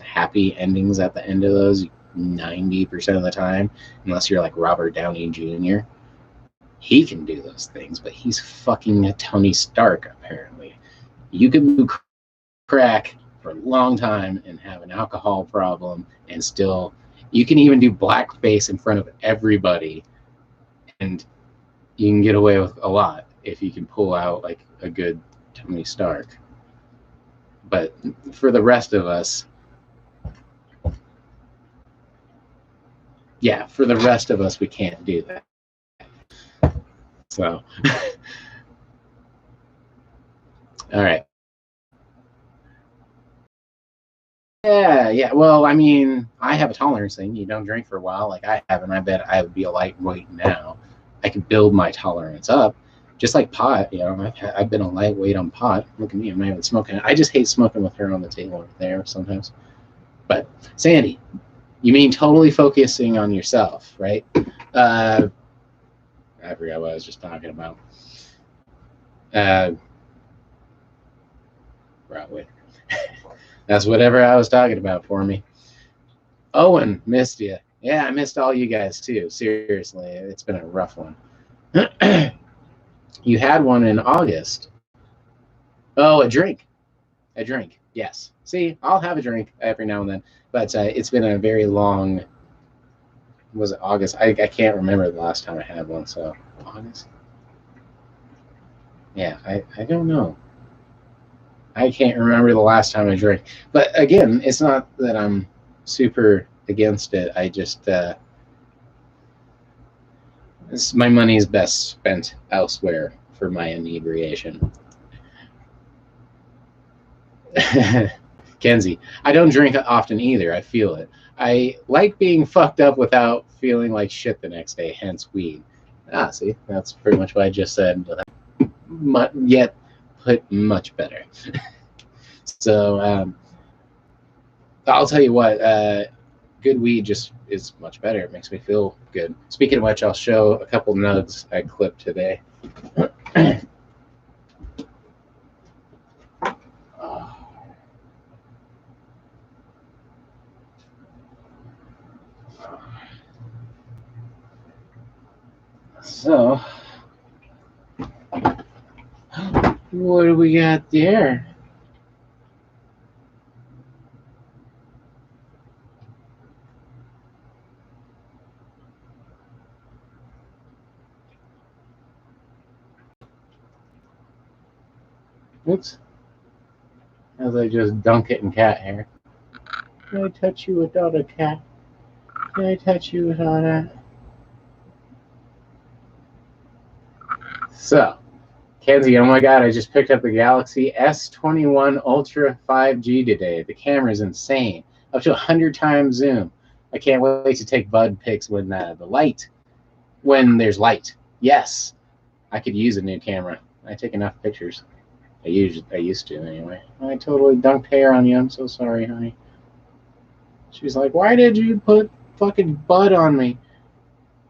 happy endings at the end of those 90% of the time, unless you're like Robert Downey Jr. He can do those things, but he's fucking Tony Stark, apparently. You can do crack for a long time and have an alcohol problem, and still, you can even do blackface in front of everybody, and you can get away with a lot if you can pull out like a good Tony Stark. But for the rest of us, we can't do that. So, all right. Yeah. Well, I mean, I have a tolerance thing. You don't drink for a while, like I have, and I bet I would be a lightweight now. I could build my tolerance up, just like pot. I've been a lightweight on pot. Look at me, I'm not even smoking. I just hate smoking with her on the table there sometimes. But Sandy, you mean totally focusing on yourself, right? I forgot what I was just talking about. Probably. That's whatever I was talking about for me. Owen, missed you. Yeah, I missed all you guys too. Seriously, it's been a rough one. You had one in August. Oh, a drink. A drink. Yes. See, I'll have a drink every now and then, but it's been a very long. Was it August? I can't remember the last time I had one. So August. Yeah, I don't know. I can't remember the last time I drank. But again, it's not that I'm super against it. I just my money is best spent elsewhere for my inebriation. Kenzie, I don't drink often either. I feel it. I like being fucked up without feeling like shit the next day, hence weed. See, that's pretty much what I just said, yet put much better. So, I'll tell you what, good weed just is much better. It makes me feel good. Speaking of which, I'll show a couple nugs I clipped today. So, what do we got there? Oops. As I just dunk it in cat hair. Can I touch you without a cat? Can I touch you without that? So, Kenzie, oh my god, I just picked up the Galaxy S21 Ultra 5G today. The camera's insane. Up to 100 times zoom. I can't wait to take bud pics when when there's light. Yes, I could use a new camera. I take enough pictures. I used to anyway. I totally dunked hair on you. I'm so sorry, honey. She's like, why did you put fucking bud on me?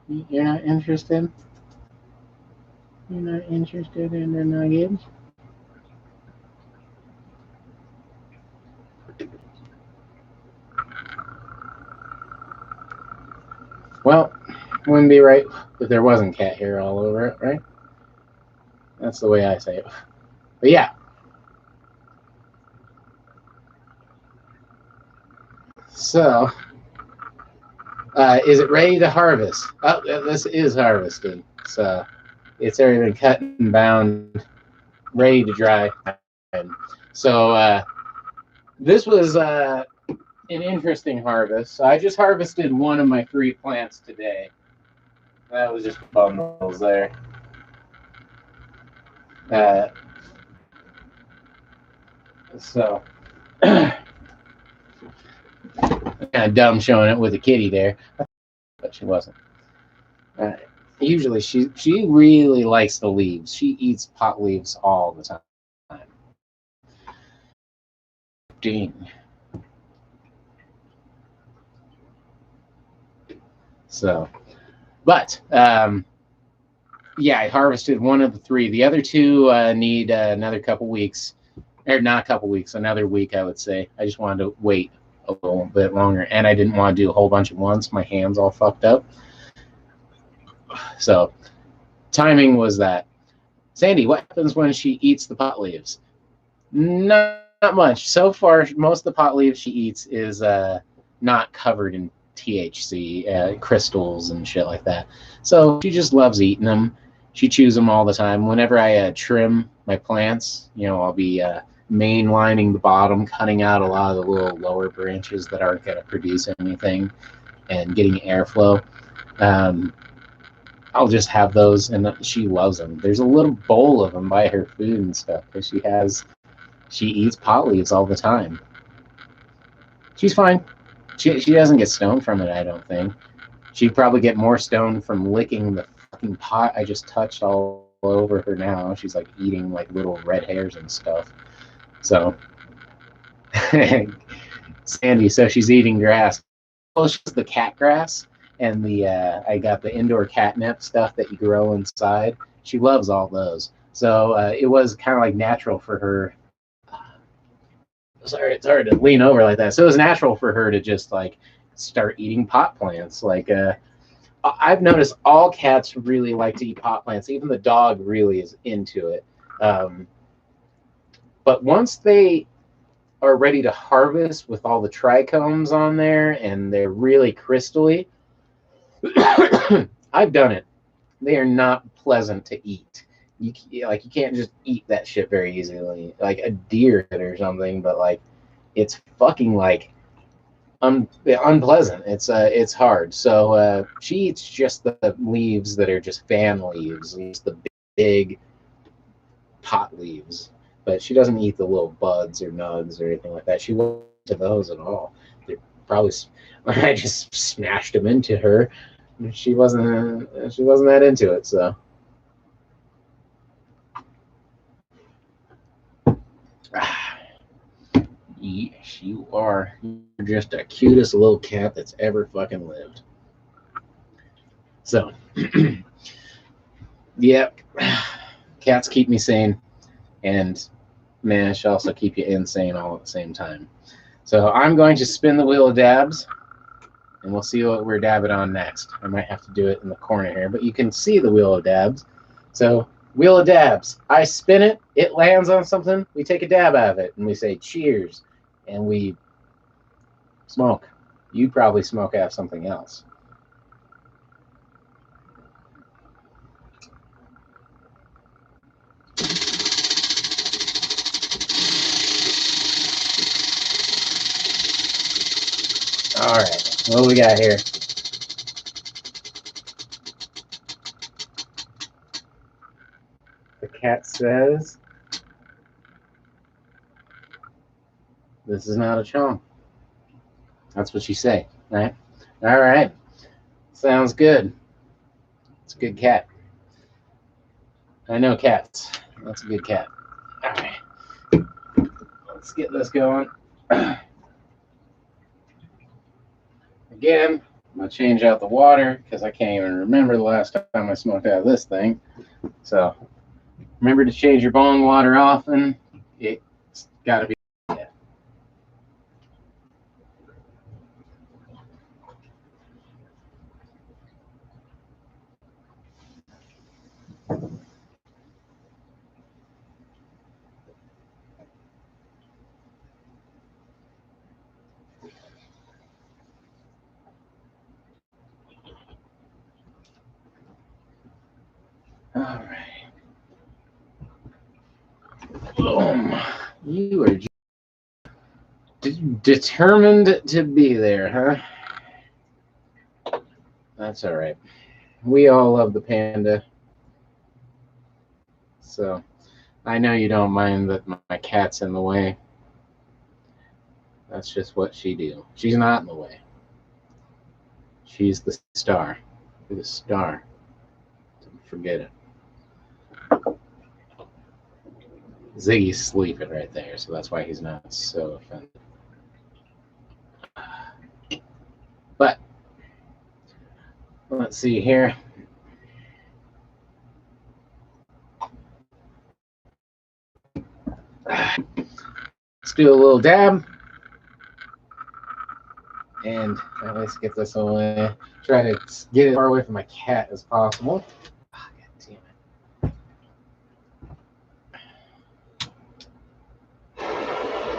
You're not interested? You're not interested in the nuggets? Well, wouldn't be right if there wasn't cat hair all over it, right? That's the way I say it. But yeah. So, is it ready to harvest? Oh, this is harvested. So, it's already been cut and bound, ready to dry. So, this was an interesting harvest. So, I just harvested one of my 3 plants today. That was just bundles there. Uh, so, kind of dumb showing it with a kitty there, but she wasn't. Usually, she really likes the leaves. She eats pot leaves all the time. Ding. So, but yeah, I harvested one of the 3. The other 2 need another couple weeks, or not a couple weeks, another week, I would say. I just wanted to wait a little bit longer, and I didn't want to do a whole bunch at once. My hands all fucked up. So, timing was that. Sandy, what happens when she eats the pot leaves? Not much. So far, most of the pot leaves she eats is not covered in THC crystals and shit like that. So she just loves eating them. She chews them all the time. Whenever I trim my plants, I'll be mainlining the bottom, cutting out a lot of the little lower branches that aren't going to produce anything, and getting airflow. I'll just have those, and she loves them. There's a little bowl of them by her food and stuff because she eats pot leaves all the time. She's fine. She doesn't get stoned from it, I don't think. She'd probably get more stoned from licking the fucking pot I just touched all over her now. She's like eating like little red hairs and stuff. So, Sandy, so she's eating grass. Well, it's just the cat grass and the I got the indoor catnip stuff that you grow inside. She loves all those. So it was kind of like natural for her. Sorry, it's hard to lean over like that. So it was natural for her to just like start eating pot plants. Like I've noticed all cats really like to eat pot plants. Even the dog really is into it. But once they are ready to harvest with all the trichomes on there and they're really crystally, I've done it. They are not pleasant to eat. You can't just eat that shit very easily, like a deer or something. But like, it's fucking like unpleasant. It's hard. So she eats just the leaves that are just fan leaves, the big pot leaves. But she doesn't eat the little buds or nugs or anything like that. She won't eat those at all. They're probably I just smashed them into her. She wasn't that into it. So. Yes, you are. You're just the cutest little cat that's ever fucking lived. So, yeah, cats keep me sane, and man, should also keep you insane all at the same time. So I'm going to spin the wheel of dabs, and we'll see what we're dabbing on next. I might have to do it in the corner here, but you can see the wheel of dabs. So, wheel of dabs. I spin it, it lands on something, we take a dab out of it, and we say cheers, and we smoke. You probably smoke out of something else. All right, what do we got here? The cat says, "This is not a chomp." That's what she say, right? All right, sounds good. It's a good cat. I know cats. That's a good cat. All right, let's get this going. Again, I'm gonna change out the water because I can't even remember the last time I smoked out of this thing. So remember to change your bong water often. It's got to be. All right. Boom. You are determined to be there, huh? That's all right. We all love the panda. So I know you don't mind that my cat's in the way. That's just what she do. She's not in the way. She's the star. The star. Don't forget it. Ziggy's sleeping right there, so that's why he's not so offended. But let's see here. Let's do a little dab. And let's get this away. Try to get it as far away from my cat as possible. Oh, God damn it.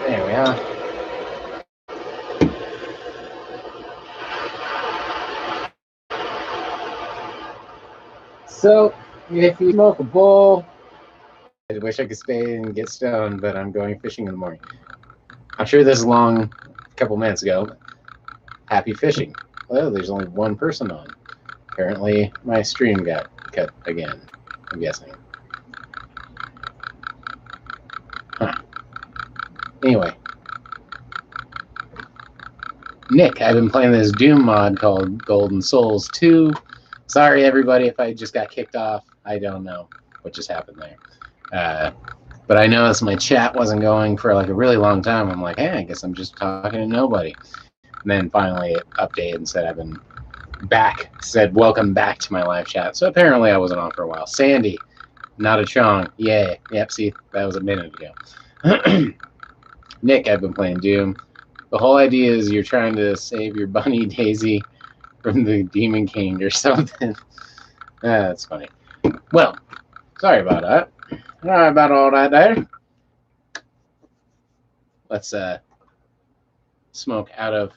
There we are. So, if you smoke a bowl, I wish I could stay and get stoned, but I'm going fishing in the morning. I'm sure this is long, a couple minutes ago. Happy fishing. Well, there's only one person on. Apparently, my stream got cut again, I'm guessing. Huh. Anyway. Nick, I've been playing this Doom mod called Golden Souls 2. Sorry, everybody, if I just got kicked off. I don't know what just happened there. But I noticed my chat wasn't going for like a really long time. I'm like, hey, I guess I'm just talking to nobody. And then finally it updated and said I've been back, said welcome back to my live chat. So apparently I wasn't on for a while. Sandy, not a Chong. Yay. Yep, see, that was a minute ago. Nick, I've been playing Doom. The whole idea is you're trying to save your bunny Daisy from the Demon King or something. That's funny. Well, sorry about that. Sorry about all that there. Let's smoke out of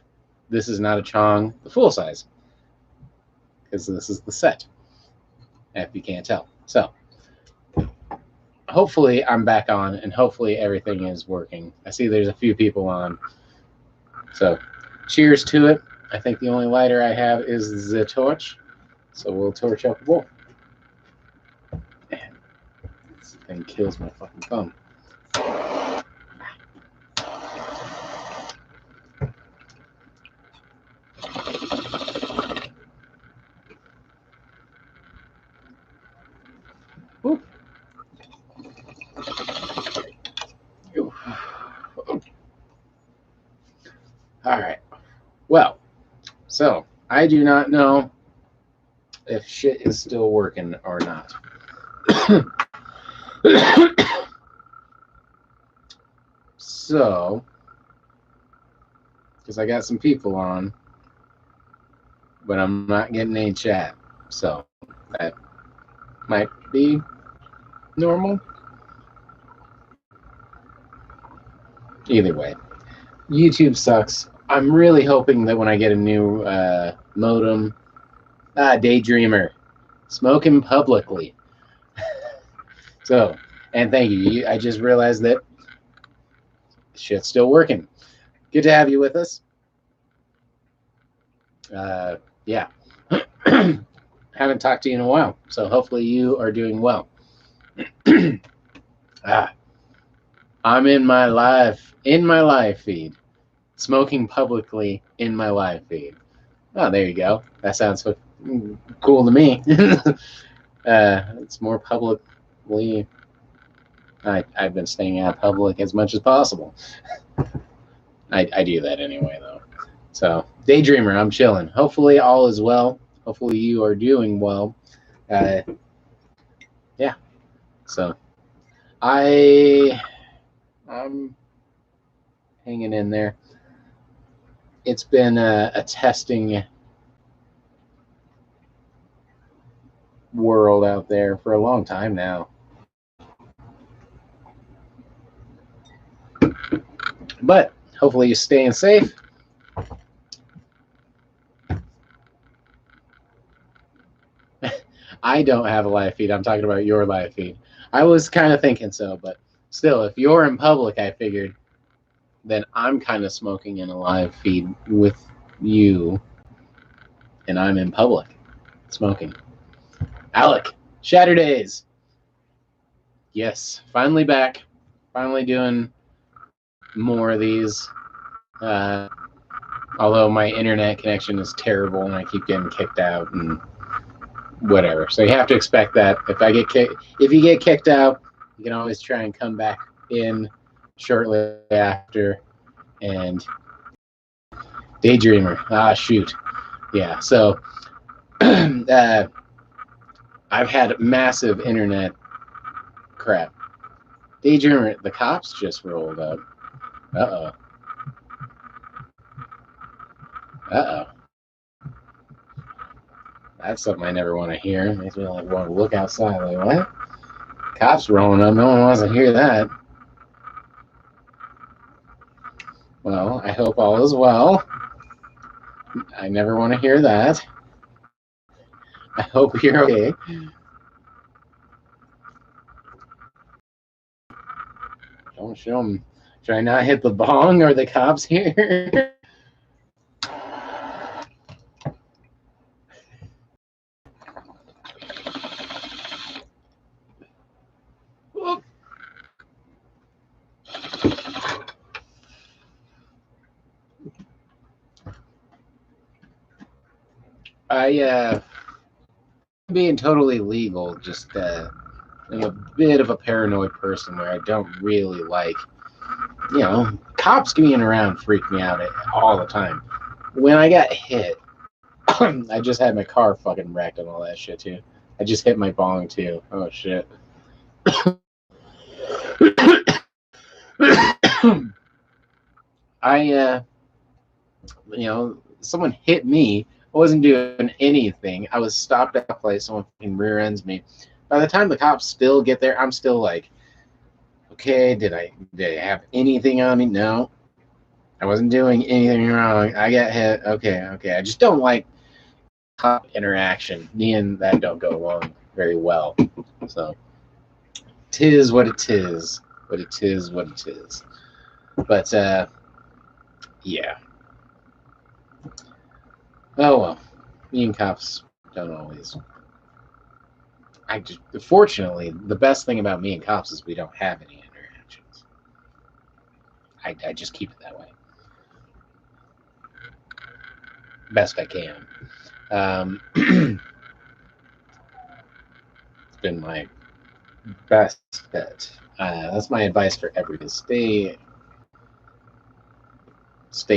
This Is Not a Chong, the full size. Because this is the set, if you can't tell. So, hopefully I'm back on, and hopefully everything is working. I see there's a few people on. So, cheers to it. I think the only lighter I have is the torch. So we'll torch up a bowl. Man, this thing kills my fucking thumb. Ooh. Ooh. All right. Well, so I do not know if shit is still working or not. So, because I got some people on, but I'm not getting any chat. So that might be normal. Either way, YouTube sucks. I'm really hoping that when I get a new modem, Daydreamer, smoking publicly. So, and thank you. I just realized that shit's still working. Good to have you with us. Yeah. Haven't talked to you in a while, so hopefully you are doing well. I'm in my live feed, smoking publicly in my live feed. Oh, there you go. That sounds cool to me. It's more publicly. I've been staying out of public as much as possible. I do that anyway, though. So, Daydreamer, I'm chilling. Hopefully all is well. Hopefully you are doing well. Yeah. So, I'm hanging in there. It's been a testing world out there for a long time now. But hopefully you're staying safe. I don't have a live feed. I'm talking about your live feed. I was kind of thinking so, but still, if you're in public, I figured, then I'm kind of smoking in a live feed with you, and I'm in public smoking. Alec, Shatterdaze. Yes, finally back. Finally doing more of these. Although my internet connection is terrible and I keep getting kicked out and whatever. So you have to expect that. If you get kicked out, you can always try and come back in shortly after. And Daydreamer. Shoot. Yeah. So I've had massive internet crap. Daydreamer. The cops just rolled up. Uh oh. That's something I never want to hear. Makes me want to look outside. Like, what? Cops rolling up. No one wants to hear that. Well, I hope all is well. I never want to hear that. I hope you're okay. Don't show them. Should I not hit the bong? Are the cops here? Being totally legal, just like a bit of a paranoid person where I don't really like, cops being around freak me out all the time. When I got hit, I just had my car fucking wrecked and all that shit too. I just hit my bong too. Oh shit. Someone hit me. I wasn't doing anything. I was stopped at a place. Someone fucking rear ends me. By the time the cops still get there, I'm still like, okay, did I have anything on me? No, I wasn't doing anything wrong. I got hit. Okay. I just don't like cop interaction. Me and that don't go along very well. So, tis what it is. What it is. But yeah. Oh well, me and cops don't always. Fortunately, the best thing about me and cops is we don't have any interactions. I just keep it that way, best I can. It's been my best bet. That's my advice for everybody: stay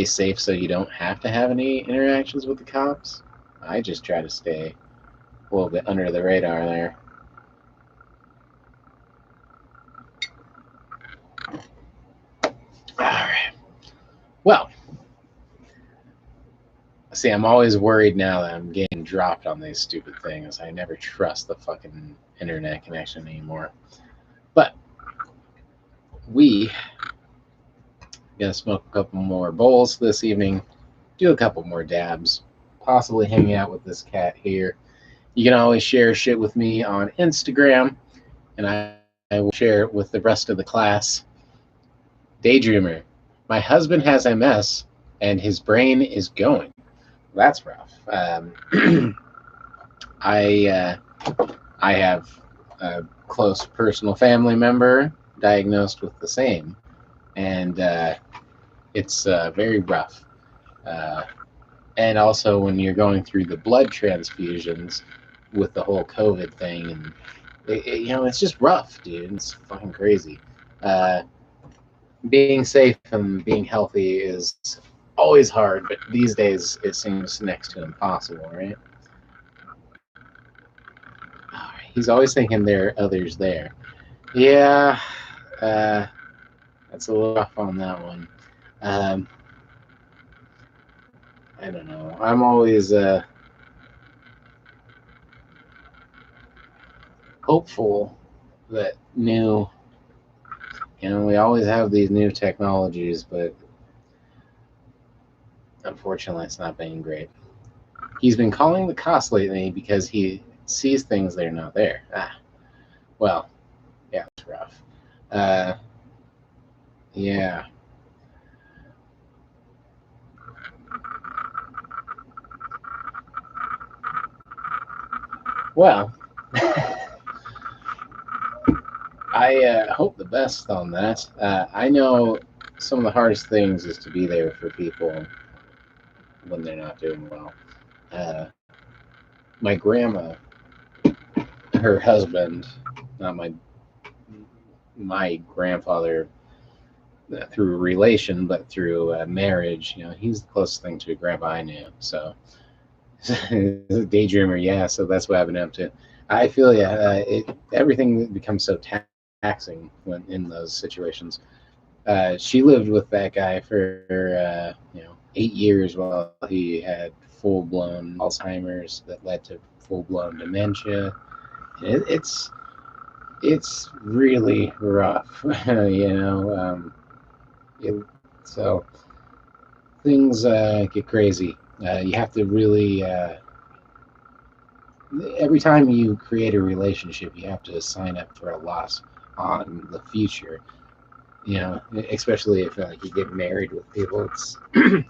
safe, so you don't have to have any interactions with the cops. I just try to stay a little bit under the radar there. All right. Well, see, I'm always worried now that I'm getting dropped on these stupid things. I never trust the fucking internet connection anymore. But we gonna smoke a couple more bowls this evening, do a couple more dabs, possibly hang out with this cat here. You can always share shit with me on Instagram, and I will share it with the rest of the class. Daydreamer. My husband has MS, and his brain is going. That's rough. I have a close personal family member diagnosed with the same, and it's very rough. And also, when you're going through the blood transfusions with the whole COVID thing, and it's just rough, dude. It's fucking crazy. Being safe and being healthy is always hard, but these days it seems next to impossible, right? He's always thinking there are others there. Yeah, that's a little rough on that one. I don't know. I'm always hopeful that we always have these new technologies, but unfortunately, it's not been great. He's been calling the cops lately because he sees things that are not there. Well, yeah, it's rough. Uh, yeah. Well, I hope the best on that. I know some of the hardest things is to be there for people when they're not doing well. Uh, my grandma, her husband, not my grandfather through relation, but through marriage. He's the closest thing to a grandpa I knew. So, daydreamer, yeah. So that's what I've been up to. I feel yeah. Everything becomes so taxing when in those situations. She lived with that guy for 8 years while he had full blown Alzheimer's that led to full blown dementia. It's really rough, it, so things get crazy. You have to really every time you create a relationship, you have to sign up for a loss on the future. Especially if like you get married with people, it's you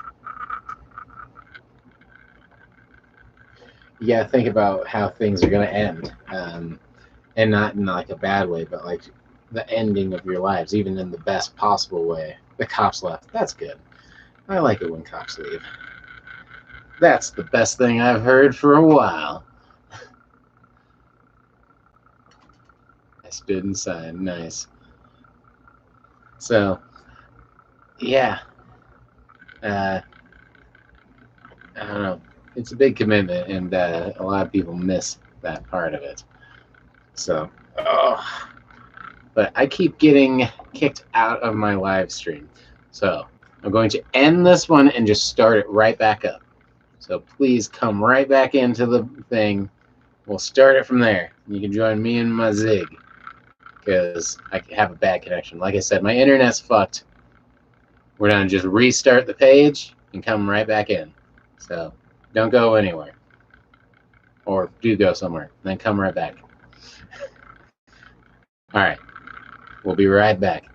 got to think about how things are going to end, and not in like a bad way, but like the ending of your lives, even in the best possible way. The cops left. That's good. I like it when cops leave. That's the best thing I've heard for a while. I stood inside. Nice. So, yeah. Uh, I don't know. It's a big commitment, and a lot of people miss that part of it. So, oh. But I keep getting kicked out of my live stream. So, I'm going to end this one and just start it right back up. So, please come right back into the thing. We'll start it from there. You can join me and my Zig because I have a bad connection. Like I said, my internet's fucked. We're going to just restart the page and come right back in. So don't go anywhere. Or do go somewhere. Then come right back. All right. We'll be right back.